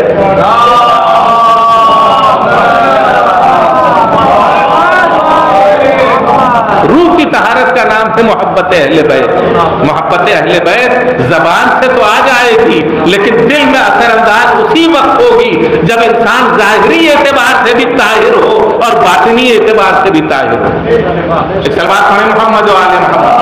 Speaker 1: روح کی طہارت کا نام ہے محبت اہل بیت. محبت اہل بیت زبان سے تو آ جائے گی، لیکن دل میں اثر انداز اسی وقت ہوگی جب انسان ظاہری اعتبار سے بھی طاہر ہو اور باطنی اعتبار سے بھی طاہر ہو. ایک سلوات پڑھیں محمد و آل محمد.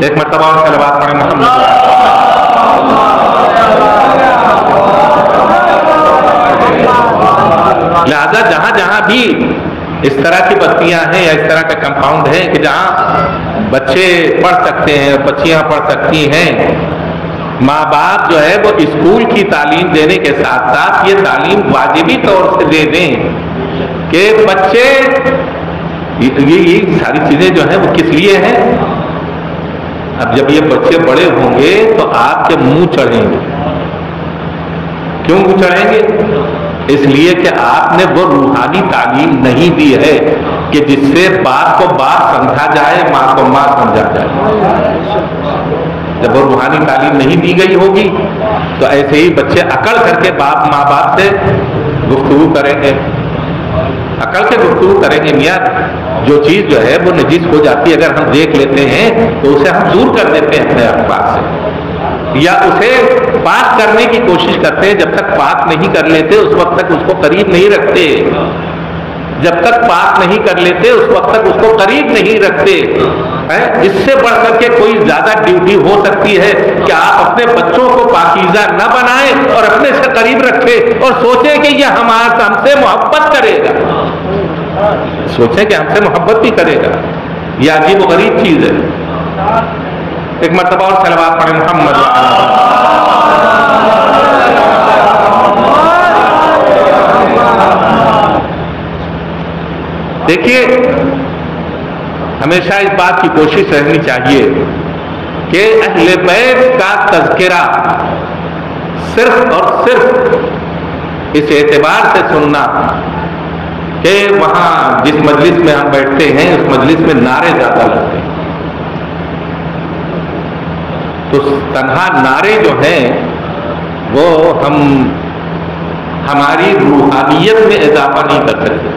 Speaker 1: ایک مرتبہ اور سلوات پڑھیں محمد. لہذا جہاں جہاں بھی اس طرح کی بستیاں ہیں یا اس طرح کا کمپاؤنڈ ہے کہ جہاں بچے پڑھ سکتے ہیں، بچیاں پڑھ سکتی ہیں، ماں باپ جو ہے وہ اسکول کی تعلیم دینے کے ساتھ ساتھ یہ تعلیم واجبی طور سے دے دیں کہ بچے، یہ ساری چیزیں جو ہیں وہ کس لیے ہیں. اب جب یہ بچے بڑے ہوں گے تو آپ کے منہ چڑھیں گے. کیوں منہ چڑھیں گے؟ اس لیے کہ آپ نے وہ روحانی تعلیم نہیں دی ہے کہ جس سے باپ کو باپ سمجھا جائے، ماں کو ماں سمجھا جائے. جب وہ روحانی تعلیم نہیں دی گئی ہوگی تو ایسے ہی بچے اکڑ کر کے ماں باپ سے گفتگو کریں گے، اکڑ کے گفتگو کریں گے. میاں جو چیز جو ہے وہ نجس ہو جاتی ہے، اگر ہم دیکھ لیتے ہیں تو اسے ہم دور کر دیتے ہیں اپنے اخبار سے، یا اسے پاک کرنے کی کوشش کرتے ہیں. جب تک پاک نہیں کر لیتے اس وقت تک اس کو قریب نہیں رکھتے. جب تک پاک نہیں کر لیتے اس وقت تک اس کو قریب نہیں رکھتے. اس سے بڑھ کر کے کوئی زیادہ ڈیوٹی ہو سکتی ہے کہ آپ اپنے بچوں کو پاکیزہ نہ بنائیں اور اپنے سے قریب رکھیں اور سوچیں کہ یہ ہم سے محبت کرے گا. سوچیں کہ ہم سے محبت بھی کرے گا. یہ عجیب و غریب چیز ہے. ایک مرتبہ اور صلوات پڑھیں محمد. دیکھیے ہمیشہ اس بات کی کوشش رہنی چاہیے کہ اہل بیت کا تذکرہ صرف اور صرف اس اعتبار سے سننا کہ وہاں جس مجلس میں ہم بیٹھتے ہیں اس مجلس میں نعرے زیادہ لگتے ہیں. تو تنہا نعرے جو ہیں وہ ہماری روحانیت میں اضافہ نہیں کر سکتے.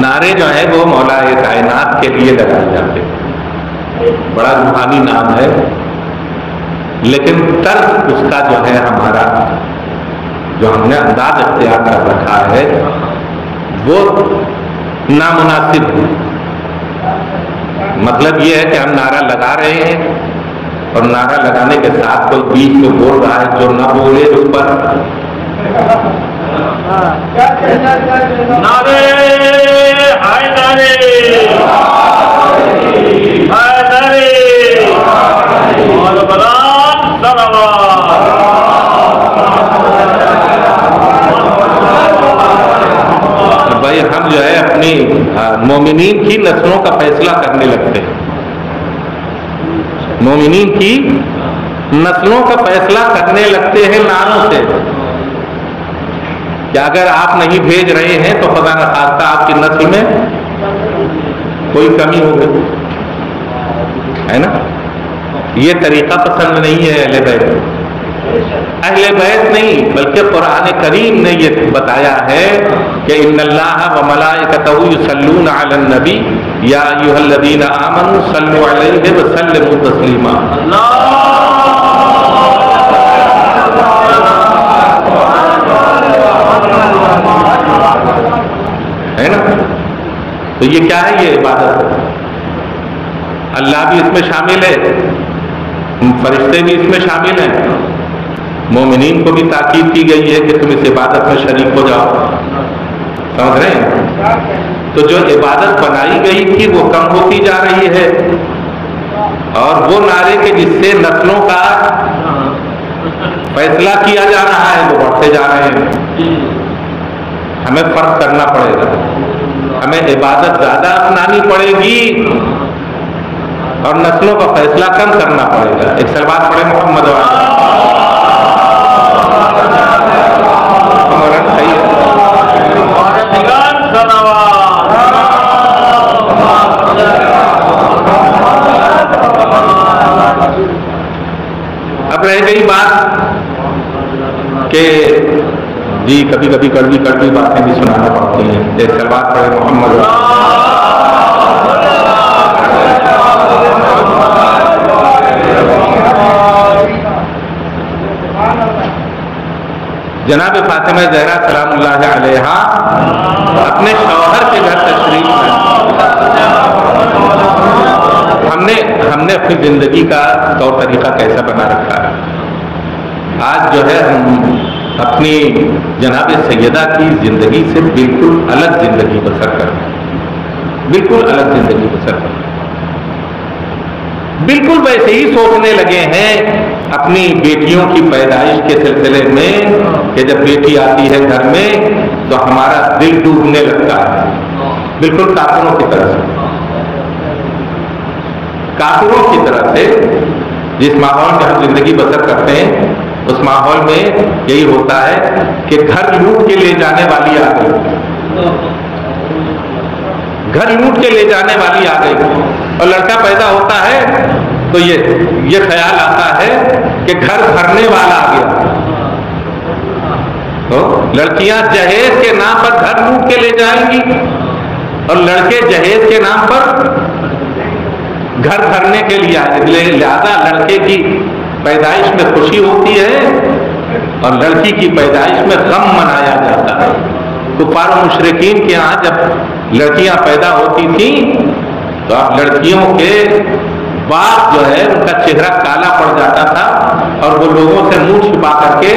Speaker 1: نعرے جو ہیں وہ مولا کائنات کے لیے لگائے جاتے ہیں. بڑا روحانی نام ہے، لیکن طرز اس کا جو ہے ہمارا جو ہم نے انداز اختیار کر رکھا ہے وہ نامناسب ہے. مطلب یہ ہے کہ ہم نعرہ لگا رہے ہیں اور نعرہ لگانے کے ساتھ کوئی بیچ میں بول رہا ہے، جو نہ بولے اس پر
Speaker 2: نعرے حیدری حیدری اور بلند
Speaker 1: مومنین کی نسلوں کا فیصلہ کرنے لگتے ہیں. مومنین کی نسلوں کا فیصلہ کرنے لگتے ہیں ناموں سے کہ اگر آپ نہیں بھیج رہے ہیں تو خدا نخواستہ آپ کی نسل میں کوئی کمی ہو گئی ہے نا. یہ طریقہ پسند نہیں ہے اہل بیت. اہل بیت نہیں بلکہ قرآن کریم نے یہ بتایا ہے کہ ان اللہ و ملائکتہ یصلون علی النبی یا ایھا الذین آمنوا صلوا علیہ وسلموا تسلیما. ہے نا. تو یہ کیا ہے؟ یہ عبادت. اللہ بھی اس میں شامل ہے, فرشتے بھی اس میں شامل ہیں. مومنین کو بھی تاکید کی گئی ہے کہ تم اس عبادت میں شریک ہو جاؤ. سمجھ رہے ہیں؟ تو جو عبادت بنائی گئی تھی وہ کم ہوتی جا رہی ہے, اور وہ نعرے کے جس سے نسلوں کا فیصلہ کیا جا رہا ہے وہ بڑھتے جا رہے ہیں. ہمیں فرق کرنا پڑے گا. ہمیں عبادت زیادہ اپنانی پڑے گی اور نسلوں کا فیصلہ کم کرنا پڑے گا. ایک سلوات پڑھے محمد والا. اب رہ گئی بات کہ جی کبھی کبھی کڑوی باتیں بھی سنانا پڑتی ہیں. ایک سلوات پڑھے محمد والا. جناب فاطمہ زہرا سلام اللہ علیہا اپنے شوہر کے گھر تشریف لائیں. ہم نے اپنی زندگی کا طور طریقہ کیسا بنا رکھا ہے. آج جو ہے ہم اپنی جناب سیدہ کی زندگی سے بالکل الگ زندگی بسر کرتے ہیں. بالکل الگ زندگی بسر کرتے ہیں. بالکل ویسے ہی سوچنے لگے ہیں اپنی بیٹیوں کی پیدائش کے سلسلے میں کہ جب بیٹی آتی ہے گھر میں تو ہمارا دل ڈوبنے لگتا ہے. بالکل کافروں کی طرح سے. کافروں کی طرح سے جس ماحول میں ہم زندگی بسر کرتے ہیں اس ماحول میں یہی ہوتا ہے کہ گھر لوٹ کے لے جانے والی آ گئی. گھر لوٹ کے لے جانے والی آ گئی. اور لڑکا پیدا ہوتا ہے تو یہ خیال آتا ہے کہ گھر بھرنے والا آ گیا. تو لڑکیاں جہیز کے نام پر گھر لوٹ کے لے جائیں گی اور لڑکے جہیز کے نام پر گھر بھرنے کے لیے آئے. لہذا لڑکے کی پیدائش میں خوشی ہوتی ہے اور لڑکی کی پیدائش میں غم منایا جاتا ہے. کفار و مشرکین کے ہاں جب لڑکیاں پیدا ہوتی تھیں تو اب لڑکیوں کے باپ جو ہے ان کا چہرہ کالا پڑ جاتا تھا اور وہ لوگوں سے منہ چھپا کر کے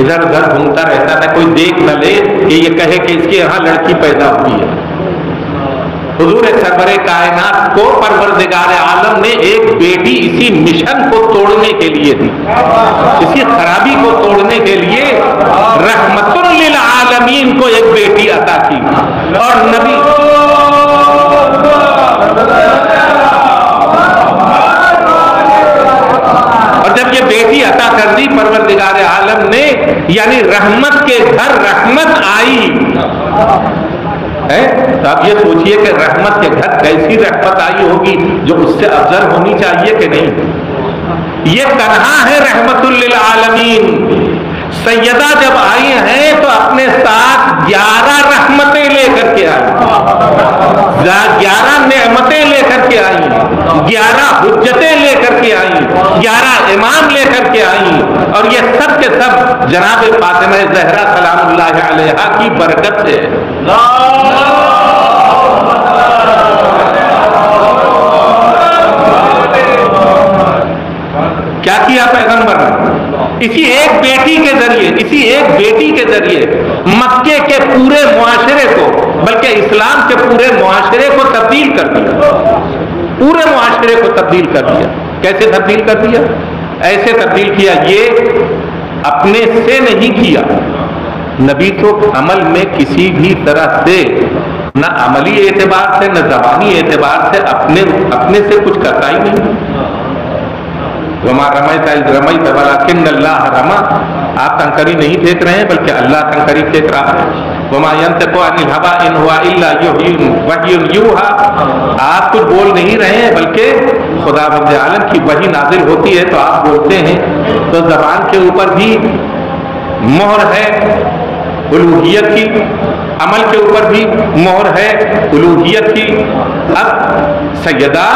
Speaker 1: ادھر ادھر گھومتا رہتا تھا, کوئی دیکھ نہ لے کہ یہ کہے کہ اس کے یہاں لڑکی پیدا ہوئی ہے. حضور سرور کائنات کو پروردگار عالم نے ایک بیٹی اسی مشن کو توڑنے کے لیے دی, اسی خرابی کو توڑنے کے لیے رحمت للعالمین کو ایک بیٹی عطا کی. اور نبی اور جب یہ بیٹی عطا کر دی پروردگار عالم نے, یعنی رحمت کے گھر رحمت آئی ہے. تو آپ یہ سوچئے کہ رحمت کے گھر کیسی رحمت آئی ہوگی جو اس سے افضل ہونی چاہیے کہ نہیں. یہ تنہا ہے رحمت للعالمین. سیدہ جب آئی ہیں تو اپنے ساتھ 11 رحمتیں لے کر کے آئی, 11 نعمتیں لے کر کے آئی, 11 حجتیں لے کر کے آئی, 11 امام لے کر کے آئی. اور یہ سب کے سب جناب فاطمہ زہرا سلام اللہ علیہا کی برکت سے. کیا کیا پیغمبر نے؟ اسی ایک بیٹی کے ذریعے مکے کے پورے معاشرے کو, بلکہ اسلام کے پورے معاشرے کو تبدیل کر دیا. پورے معاشرے کو تبدیل کر دیا. کیسے تبدیل کر دیا؟ ایسے تبدیل کیا, یہ اپنے سے نہیں کیا. نبی تو عمل میں کسی بھی طرح سے نہ عملی اعتبار سے نہ زبانی اعتبار سے اپنے سے کچھ کرتا ہی نہیں. وما رمیت اذ رمیت ولکن اللہ رمی. آپ کنکری نہیں پھینک رہے ہیں بلکہ اللہ کنکری پھینک رہا ہے. وما ينطق عن الهوى ان هو الا وحی یوحی. آپ کچھ بول نہیں رہے ہیں بلکہ خدا بند عالم کی وحی نازل ہوتی ہے تو آپ بولتے ہیں. تو زبان کے اوپر بھی مہر ہے الوہیت کی، عمل کے اوپر بھی مہر ہے الوہیت کی. اب سیدہ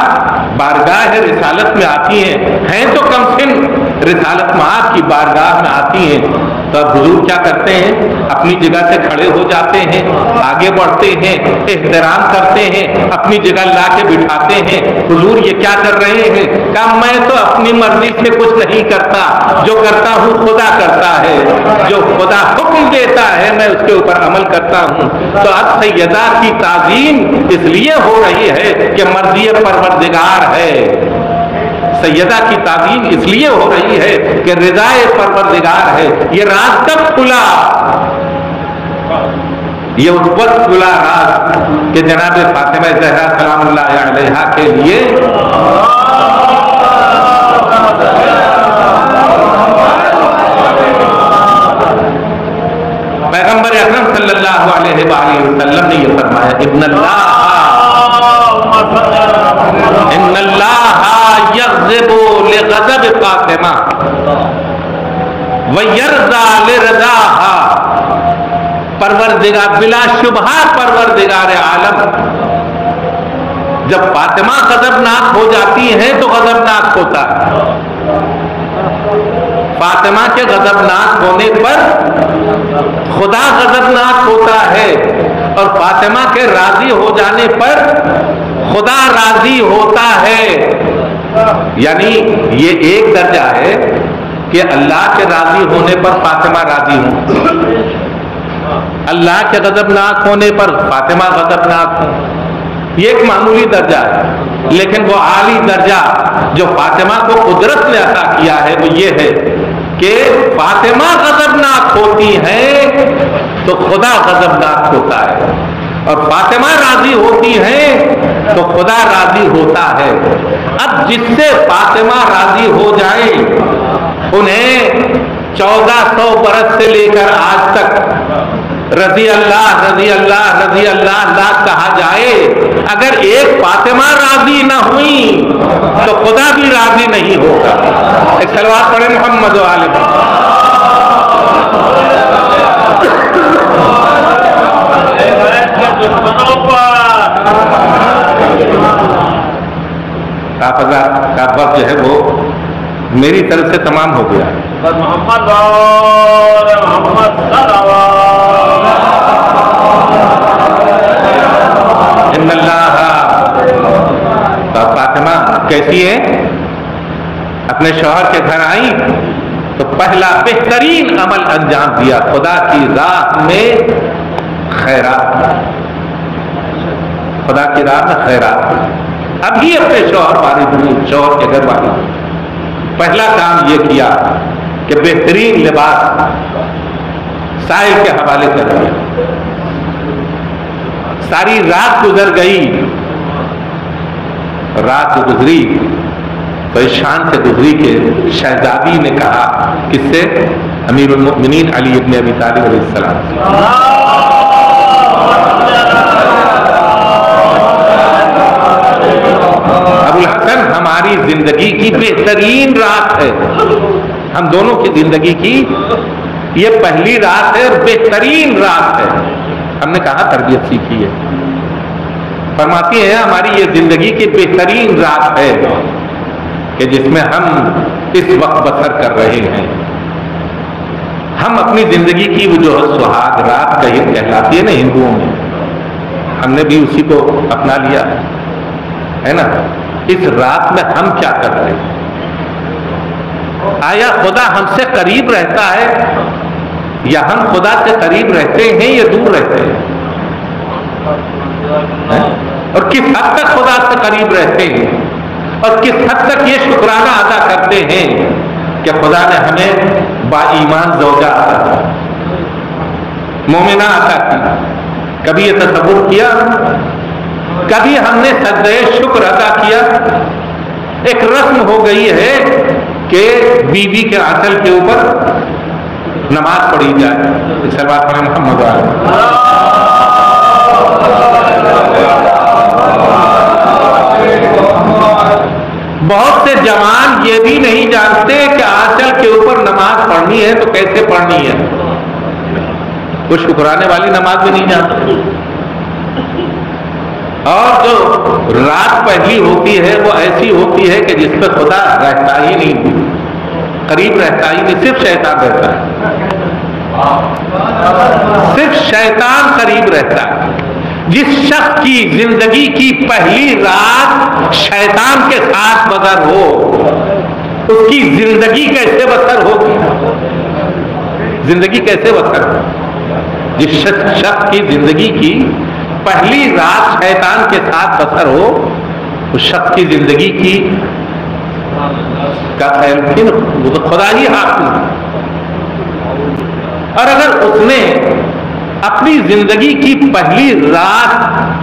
Speaker 1: بارگاہ رسالت میں آتی ہیں تو کم سن رسالت معاد کی بارگاہ میں آتی ہیں تو اب حضور کیا کرتے ہیں؟ اپنی جگہ سے کھڑے ہو جاتے ہیں، آگے بڑھتے ہیں، احترام کرتے ہیں، اپنی جگہ لا کے بٹھاتے ہیں. حضور یہ کیا کر رہے ہیں؟ کہا میں تو اپنی مرضی سے کچھ نہیں کرتا، جو کرتا ہوں خدا کرتا ہے، جو خدا حکم دیتا ہے میں اس کے اوپر عمل کرتا ہوں. تو اب سیدہ کی تعظیم اس لیے ہو رہی ہے کہ مرضی پروردگار ہے. سیدہ کی تعظیم اس لیے ہو رہی ہے کہ رضا پروردگار ہے. یہ راز کب کھلا؟ یہ اس وقت کھلا راز کہ جناب فاطمہ زہرا سلام اللہ علیہا کے لیے پیغمبر اکرم صلی اللہ علیہ وآلہ وسلم نے یہ فرمایا ان اللہ یغضب لغضب فاطمہ ویرضا لرضاہا. پروردگار بلا شبہ پروردگار عالم جب فاطمہ غضبناک ہو جاتی ہیں تو غضبناک ہوتا ہے. فاطمہ کے غضبناک ہونے پر خدا غضبناک ہوتا ہے اور فاطمہ کے راضی ہو جانے پر خدا راضی ہوتا ہے. یعنی یہ ایک درجہ ہے کہ اللہ کے راضی ہونے پر فاطمہ راضی ہوں، اللہ کے غضبناک ہونے پر فاطمہ غضبناک ہوں. یہ ایک معمولی درجہ ہے، لیکن وہ عالی درجہ جو فاطمہ کو قدرت نے عطا کیا ہے وہ یہ ہے کہ فاطمہ غضبناک ہوتی ہیں تو خدا غضبناک ہوتا ہے، اور فاطمہ راضی ہوتی ہیں تو خدا راضی ہوتا ہے. اب جس سے فاطمہ راضی ہو جائے انہیں 1400 برس سے لے کر آج تک رضی اللہ رضی اللہ رضی اللہ اللہ کہا جائے، اگر ایک فاطمہ راضی نہ ہوئی تو خدا بھی راضی نہیں ہوگا. ایک صلوات پڑھیں محمد و آل محمد. کا وقت جو ہے وہ میری طرف سے تمام ہو گیا.
Speaker 2: محمد اور محمد
Speaker 1: ان اللہ. فاطمہ کیسی ہے؟ اپنے شوہر کے گھر آئی تو پہلا بہترین عمل انجام دیا، خدا کی راہ میں خیرات. خدا کی راہ میں خیرات. ابھی اپنے شوہر والی ہوئی، شوہر کے گھر والی ہوئی، پہلا کام یہ کیا کہ بہترین لباس سائل کے حوالے کر دیا. ساری رات گزر گئی، رات گزری تو اس شان سے گزری کہ شہزادی نے کہا کس سے؟ امیر المؤمنین علی ابن ابی طالب علیہ السلام. ابو الحسن ہماری زندگی کی بہترین رات ہے، ہم دونوں کی زندگی کی یہ پہلی رات ہے اور بہترین رات ہے. ہم نے کہا تربیت سیکھی ہے. فرماتی ہیں ہماری یہ زندگی کی بہترین رات ہے کہ جس میں ہم اس وقت بسر کر رہے ہیں. ہم اپنی زندگی کی وہ جو سہاگ رات کہلاتی ہے نا ہندوؤں میں، ہم نے بھی اسی کو اپنا لیا ہے نا. اس رات میں ہم کیا کر رہے ہیں؟ آیا خدا ہم سے قریب رہتا ہے یا ہم خدا سے قریب رہتے ہیں یا دور رہتے ہیں؟ اور کس حد تک خدا سے قریب رہتے ہیں اور کس حد تک یہ شکرانہ ادا کرتے ہیں کہ خدا نے ہمیں با ایمان زوجہ عطا کی، مومنہ عطا کی. کبھی یہ تصور کیا؟ کبھی ہم نے سجدہ شکر ادا کیا؟ ایک رسم ہو گئی ہے کہ بیوی کے آنچل کے اوپر نماز پڑھی جائے. صلوات پڑھیں محمد علیہ. بہت سے جوان یہ بھی نہیں جانتے کہ آنچل کے اوپر نماز پڑھنی ہے تو کیسے پڑھنی ہے. وہ شکرانے والی نماز بھی نہیں جانتے. اور جو رات پہلی ہوتی ہے وہ ایسی ہوتی ہے کہ جس پہ خدا رہتا ہی نہیں, قریب رہتا ہی نہیں, صرف شیطان رہتا ہے. صرف شیطان قریب رہتا ہے. جس شخص کی زندگی کی پہلی رات شیطان کے ساتھ بسر ہو, اس کی زندگی کیسے بسر ہوگی؟ زندگی کیسے بسر ہو؟ جس شخص کی زندگی کی پہلی رات شیطان کے ساتھ بسر ہو, اس شخص کی زندگی کی کا خیال کی وہ تو خدا ہی حاکم. اور اگر اس نے اپنی زندگی کی پہلی رات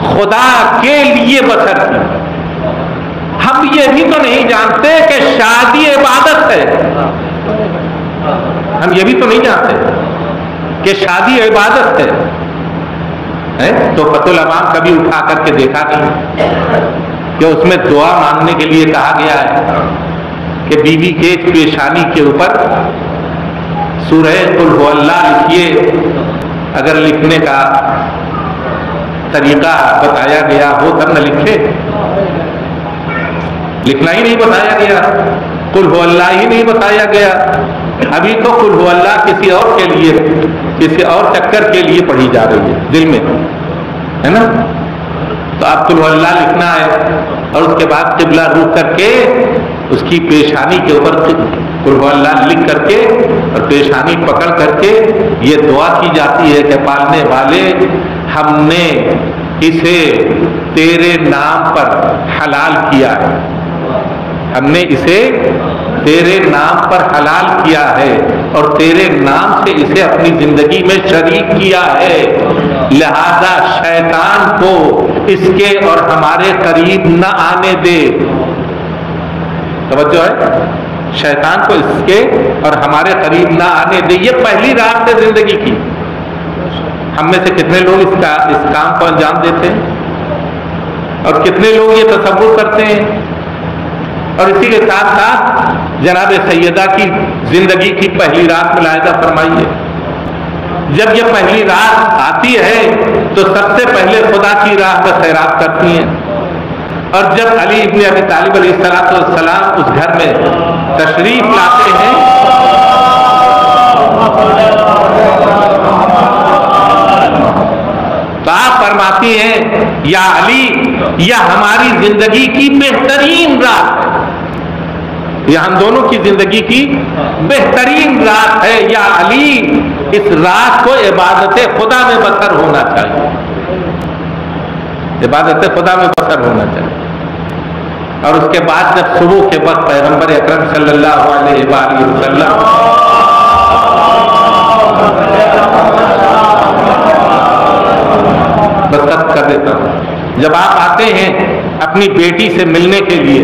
Speaker 1: خدا کے لیے بسر کی, ہم یہ بھی تو نہیں جانتے کہ شادی عبادت ہے. ہم یہ بھی تو نہیں جانتے کہ شادی عبادت ہے. تو فتح الامام کبھی اٹھا کر کے دیکھا نہیں کہ اس میں دعا مانگنے کے لیے کہا گیا ہے کہ بیوی کے پیشانی کے اوپر سورہ قل هو اللہ لکھیے. اگر لکھنے کا طریقہ بتایا گیا ہو تب نہ لکھے. لکھنا ہی نہیں بتایا گیا, قل هو اللہ ہی نہیں بتایا گیا. ابھی تو قل هو اللہ کسی اور کے لیے, کسی اور چکر کے لیے پڑھی جا رہی ہے دل میں, ہے نا. تو آپ قل هو اللہ لکھنا ہے اور اس کے بعد قبلہ روک کر کے اس کی پیشانی کے اوپر قل هو اللہ لکھ کر کے اور پیشانی پکڑ کر کے یہ دعا کی جاتی ہے کہ پالنے والے ہم نے اسے تیرے نام پر حلال کیا ہے. ہم نے اسے تیرے نام پر حلال کیا ہے اور تیرے نام سے اسے اپنی زندگی میں شریک کیا ہے. لہذا شیطان کو اس کے اور ہمارے قریب نہ آنے دے. توجہ ہے, شیطان کو اس کے اور ہمارے قریب نہ آنے دے. یہ پہلی رات سے زندگی کی. ہم میں سے کتنے لوگ اس کام کو انجام دیتے ہیں اور کتنے لوگ یہ تصور کرتے ہیں. اور اسی کے ساتھ ساتھ جناب سیدہ کی زندگی کی پہلی رات ملاحظہ فرمائیے. جب یہ پہلی رات آتی ہے تو سب سے پہلے خدا کی راہ کا خیرات کرتی ہیں. اور جب علی ابن ابی طالب علیہ السلام اس گھر میں تشریف لاتے ہیں تو آپ فرماتی ہیں یا علی, یہ ہماری زندگی کی بہترین رات ہے, یہ ہم دونوں کی زندگی کی بہترین رات ہے. یا علی, اس رات کو عبادت خدا میں بسر ہونا چاہیے, عبادت خدا میں بسر ہونا چاہیے. اور اس کے بعد جب صبح کے وقت پیغمبر اکرم صلی اللہ علیہ وآلہ وسلم بس کر دیتا ہوں, جب آپ آتے ہیں اپنی بیٹی سے ملنے کے لیے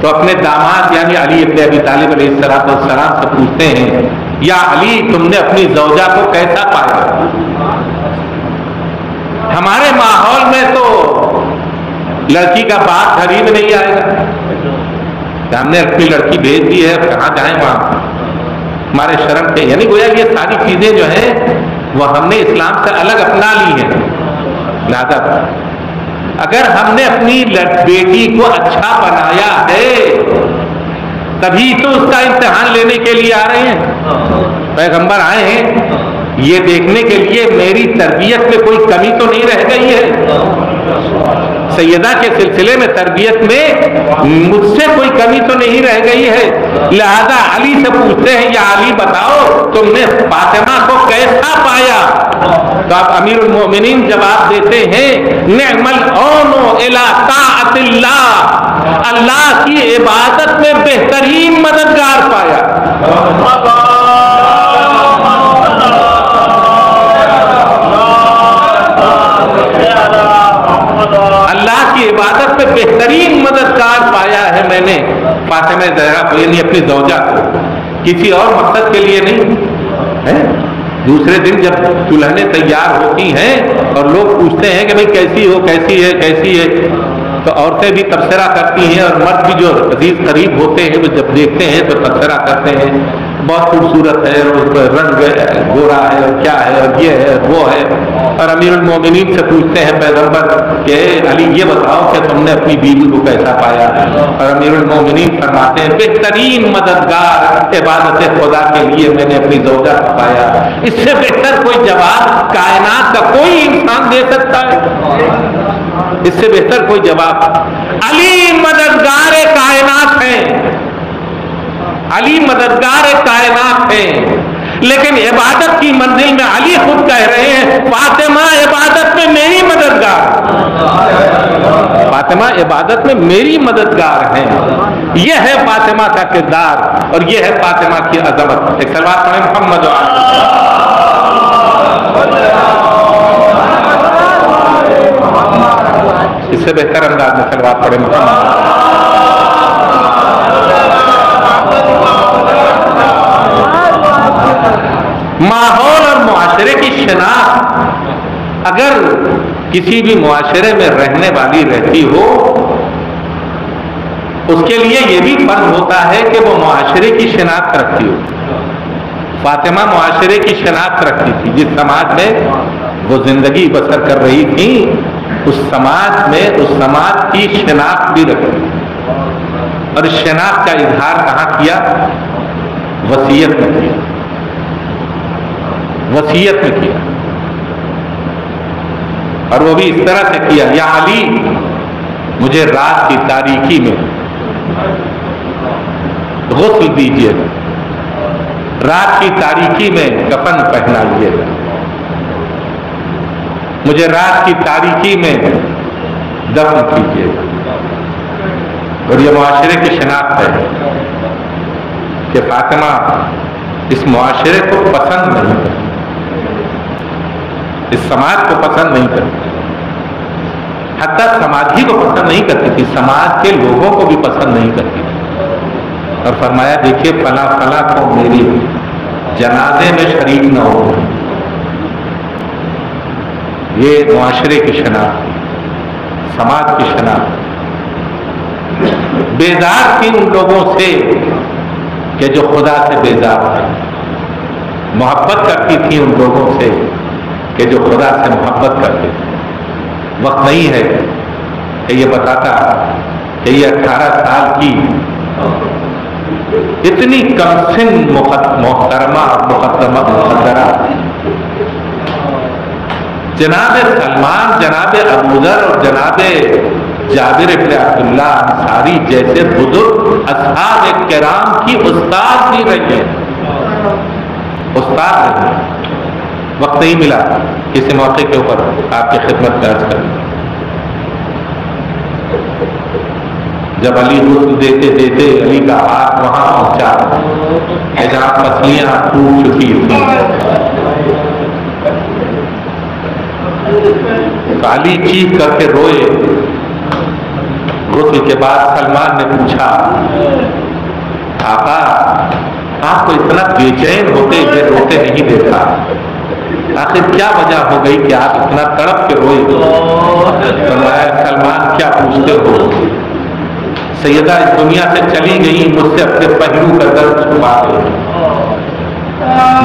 Speaker 1: تو اپنے داماد یعنی علی ابن ابی طالب علیہ السلام سے پوچھتے ہیں یا علی, تم نے اپنی زوجہ کو کیسا پایا؟ ہمارے ماحول میں تو لڑکی کا باپ گھر ہی میں نہیں آئے گا کہ ہم نے اپنی لڑکی بھیج دی ہے, کہاں جائیں وہاں ہمارے شرم پہ. یعنی گویا یہ ساری چیزیں جو ہیں وہ ہم نے اسلام سے الگ اپنا لی ہیں. لہذا اگر ہم نے اپنی بیٹی کو اچھا بنایا ہے تبھی تو اس کا امتحان لینے کے لیے آ رہے ہیں. پیغمبر آئے ہیں یہ دیکھنے کے لیے میری تربیت میں کوئی کمی تو نہیں رہ گئی ہے. سیدہ کے سلسلے میں تربیت میں مجھ سے کوئی کمی تو نہیں رہ گئی ہے. لہذا علی سے پوچھتے ہیں یا علی بتاؤ تم نے فاطمہ کو کیسا پایا؟ تو آپ امیر المومنین جواب دیتے ہیں نعم العون الی طاعت اللہ, اللہ کی عبادت میں بہترین مددگار پایا. یعنی اپنی زوجہ کو، کسی اور مقصد کے لیے نہیں ہے۔ دوسرے دن جب دلہنیں تیار ہوتی ہیں اور لوگ پوچھتے ہیں کہ بھئی کیسی ہو، کیسی ہے، کیسی ہے، تو عورتیں بھی تبصرہ کرتی ہیں اور مرد بھی جو عزیز قریب ہوتے ہیں وہ جب دیکھتے ہیں تو تبصرہ کرتے ہیں، بہت خوبصورت ہے، اور اس پر رنگ گورا ہے، اور کیا ہے، اور یہ ہے، وہ ہے۔ اور امیر المومنین سے پوچھتے ہیں پیغمبر کہ علی یہ بتاؤ کہ تم نے اپنی بیوی کو کیسا پایا؟ اور امیر المومنین فرماتے ہیں بہترین مددگار عبادت خدا کے لیے میں نے اپنی زوجہ کو پایا۔ اس سے بہتر کوئی جواب کائنات کا کوئی انسان دے سکتا ہے؟ اس سے بہتر کوئی جواب؟ علی مددگار کائنات ہیں، علی مددگار کائنات ہیں، لیکن عبادت کی منزل میں علی خود کہہ رہے ہیں فاطمہ عبادت میں میری مددگار، فاطمہ عبادت میں میری مددگار ہیں۔ یہ ہے فاطمہ کا کردار اور یہ ہے فاطمہ کی عظمت۔ ایک صلوات پڑھیں محمد اس سے بہتر انداز میں صلوات پڑھیں محمد۔ ماحول اور معاشرے کی شناخت اگر کسی بھی معاشرے میں رہنے والی رہتی ہو، اس کے لیے یہ بھی فرض ہوتا ہے کہ وہ معاشرے کی شناخت رکھتی ہو۔ فاطمہ معاشرے کی شناخت رکھتی تھی، جس سماج میں وہ زندگی بسر کر رہی تھی اس سماج میں اس سماج کی شناخت بھی رکھتی تھی، اور اس شناخت کا اظہار کہاں کیا؟ وصیت میں کیا، وصیت میں کیا، اور وہ بھی اس طرح سے کیا یا علی مجھے رات کی تاریکی میں غسل دیجیے گا، رات کی تاریکی میں کفن پہنائیے گا، مجھے رات کی تاریکی میں دفن کیجیے گا۔ اور یہ معاشرے کی شناخت ہے کہ فاطمہ اس معاشرے کو پسند نہیں کرتی، اس سماج کو پسند نہیں کرتی، حتیٰ سماج ہی کو پسند نہیں کرتی تھی، سماج کے لوگوں کو بھی پسند نہیں کرتی تھی۔ اور فرمایا دیکھیے فلاں فلاں کو میری جنازے میں شریک نہ ہو۔ یہ معاشرے کی شناخت، سماج کی شناخت۔ بیزار تھی ان لوگوں سے کہ جو خدا سے بیزار تھے، محبت کرتی تھی ان لوگوں سے کہ جو خدا سے محبت کرتے تھے۔ وقت نہیں ہے کہ یہ بتاتا کہ یہ 18 سال کی اتنی کم سن محترمہ مقدرہ جناب سلمان، جناب ابوذر اور جناب جابر بن عبداللہ انصاری جیسے بزرگ اصحاب کرام کی استاد بھی رہی ہیں، استاد رہی ہیں۔ وقت نہیں ملا کسی موقع کے اوپر آپ کی خدمت میں عرض کریں۔ جب علی غسل دیتے دیتے علی کا ہاتھ وہاں پہنچا جہاں پسلیاں ٹوٹ چکی تھیں، تو علی چیخ کر کے روئے۔ غسل کے بعد سلمان نے پوچھا آقا آپ کو اتنا بے چین ہوتے ہوئے روتے نہیں دیکھا، آخر کیا وجہ ہو گئی کہ آپ اتنا تڑپ کے روئے؟ فرمایا سلمان کیا پوچھتے ہو، سیدہ اس دنیا سے چلی گئی، مجھ سے اپنے پہلو کا درد چھپا گئی،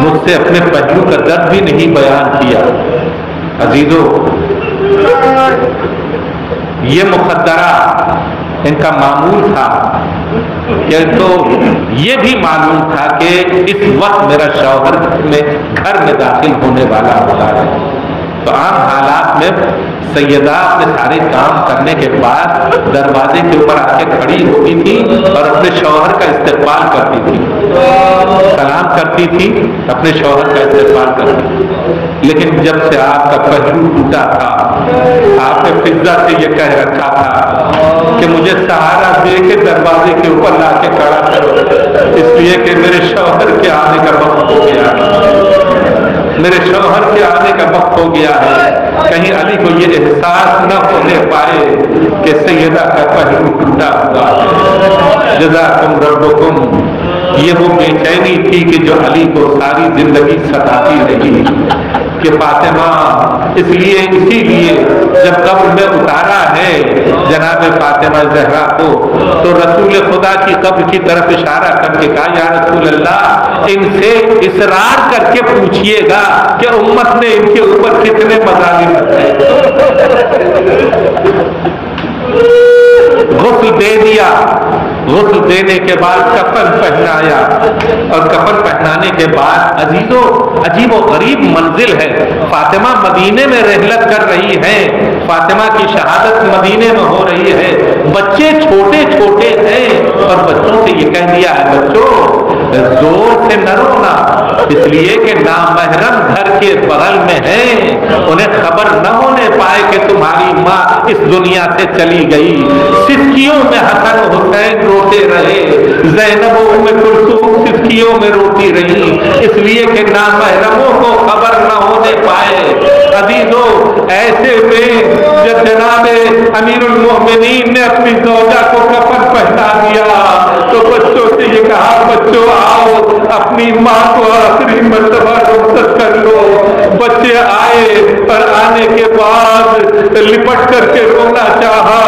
Speaker 1: مجھ سے اپنے پہلو کا درد بھی نہیں بیان کیا۔ عزیزو یہ مقدرہ ان کا معمول تھا کہ تو یہ بھی معلوم تھا کہ اس وقت میرا شوہر میں گھر میں داخل ہونے والا ہوتا ہے، تو عام حالات میں سیدہ اپنے سارے کام کرنے کے بعد دروازے کے اوپر آ کے کھڑی ہوتی تھی اور اپنے شوہر کا استقبال کرتی تھی، سلام کرتی تھی، اپنے شوہر کا استقبال کرتی تھی۔ لیکن جب سے آپ کا پہلو ٹوٹا تھا، آپ نے فضا سے یہ کہہ رکھا تھا کہ مجھے سہارا دے کے دروازے کے اوپر لا کے کھڑا کرو، اس لیے کہ میرے شوہر کے آنے کا وقت ہو گیا ہے، میرے شوہر کے آنے کا وقت ہو گیا ہے۔ کہیں علی کو یہ احساس نہ ہونے پائے کہ سیدہ کا پہلو ٹوٹا ہوا ہے۔ جزاکم ربکم، یہ وہ بے چینی تھی کہ جو علی کو ساری زندگی ستاتی رہی کہ فاطمہ، اسی لیے جب قبر میں اتارا ہے جناب فاطمہ زہرا کو تو رسول خدا کی قبر کی طرف اشارہ کر کے کہا یا رسول اللہ ان سے اصرار کر کے پوچھئے گا کہ امت نے ان کے اوپر کتنے مظالم رکھے۔ غسل دے دیا، غسل دینے کے بعد کفن پہنایا، اور کفن پہنانے کے بعد عزیزو عجیب و غریب منزل ہے۔ فاطمہ مدینے میں رحلت کر رہی ہیں، فاطمہ کی شہادت مدینے میں ہو رہی ہے، بچے چھوٹے چھوٹے ہیں، اور بچوں سے یہ کہہ دیا ہے بچوں زور سے نہ رونا، اس لیے کہ نامحرم گھر کے بغل میں ہیں، انہیں خبر نہ ہونے پائے کہ تمہاری ماں اس دنیا سے چلی گئی۔ سسکیوں میں حسن حسین روتے رہے، زینب و ام کلثوم سسکیوں میں روتی رہی، اس لیے کہ نامحرموں کو خبر نہ ہونے پائے۔ عزیزو ایسے میں جب جناب امیر المومنین نے اپنی زوجہ کو کفن پہنا دیا تو بچوں سے یہ کہا بچوں آؤ اپنی ماں کو آخری مرتبہ رخصت کر لو۔ بچے آئے اور آنے کے بعد لپٹ کر کے رونا چاہا۔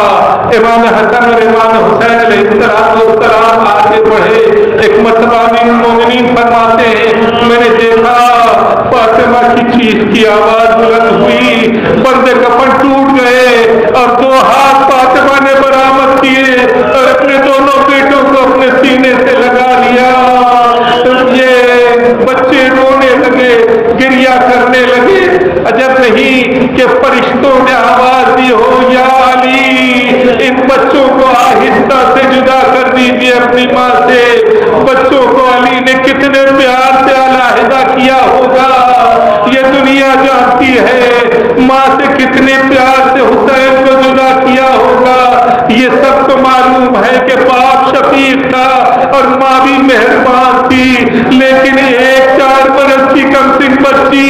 Speaker 1: امام حسن اور امام حسین علیہ السلام آگے بڑھے، ایک مرتبہ امیر المومنین فرماتے ہیں میں نے دیکھا فاطمہ کی چیخ کی آواز بلند ہوئی، پردے کفن ٹوٹ گئے اور دو ہاتھ فاطمہ نے برآمد کیے اور اپنے دونوں بیٹوں کو اپنے سینے سے لگا لیا۔ یہ بچے رونے لگے، گریہ کرنے لگے۔ عجب نہیں کہ فرشتوں نے آواز دی ہو یا علی ان بچوں کو آہستہ سے جدا کر دیجیے اپنی ماں سے۔ بچوں کو علی نے کتنے پیار سے علیحدہ کیا ہوگا، یہ دنیا جانتی ہے ماں سے کتنے پیار سے حسین کو جدا کیا ہوگا۔ یہ سب کو معلوم ہے کہ باپ شفیق تھا اور ماں بھی مہربان تھی، لیکن ایک 4 برس کی کم سن بچی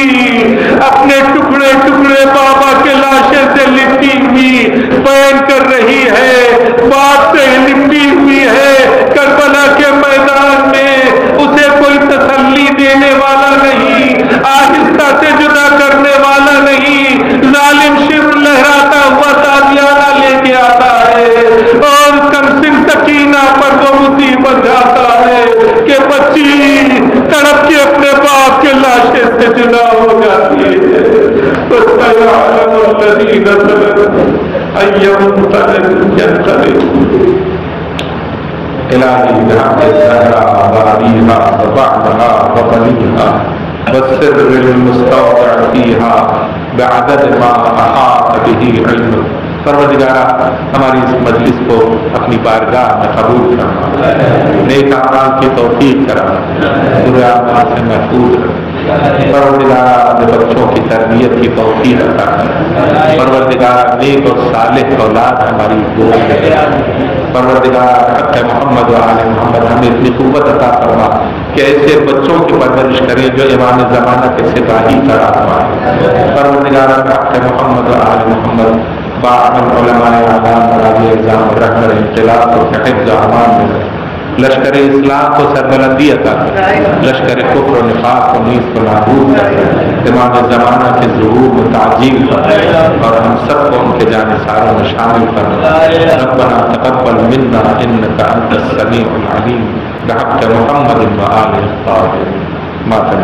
Speaker 1: اپنے ٹکڑے ٹکڑے بابا کے لاشے سے لپٹی ہوئی بیان کر رہی ہے، باپ سے لپٹی ہوئی ہے کربلا کے میدان میں، اسے کوئی تسلی دینے والا نہیں، آہستہ سے جدا کرنے والا نہیں، ظالم شر لہراتا ہوا تازیانہ لے کے آتا ہے اور کمسن سکینہ پر وہ مصیبت جاتا ہے کہ بچی تڑپ کے اپنے باپ کے لاشے سے جدا ہو جاتی ہے۔ فَسَيَعْلَمُ الَّذِينَ ظَلَمُوا أَيَّ مُنقَلَبٍ يَنقَلِبُونَ إِلَىٰ الزَّهْرَاءِ وَأَبِيهَا وَبَعْلِهَا وَبَنِيهَا وَالسِّرِّ الْمُسْتَوْدَعِ فِيهَا بِعَدَدِ مَا أَحَاطَ بِهِ عِلْمُهُ۔ پروردگارہ ہماری اس مجلس کو اپنی بارگاہ میں قبول کرنا، نیک اعمال کی توفیق کرنا، برے اعمال سے محفوظ رکھنا۔ پروردگارہ اپنے بچوں کی تربیت کی توفیق عطا کرنا۔ پروردگارہ نیک اور صالح اولاد ہماری گود میں دے۔ پروردگارہ حق محمد و آل محمد ہمیں اتنی قوت عطا فرما کہ ایسے بچوں کی پرورش کریں جو امام زمانہ کے سپاہی قرار پائیں۔ پروردگارہ حق محمد و آل محمد باعمل علماء اعلام راضی اعظام رہبر انقلاب کو حفظ امان میں، لشکر اسلام کو سربلندی عطا کرے، لشکر کفر و نفاق کو نیز کو نابود کرے، امام زمانہ کے ظہور میں تعجیل کرے اور ہم سب کو ان کے جانثاروں میں شامل کرے۔ ربنا تقبل منا انک انت السمیع العلیم بحق محمد و آلہ الطاہرین۔ ماتم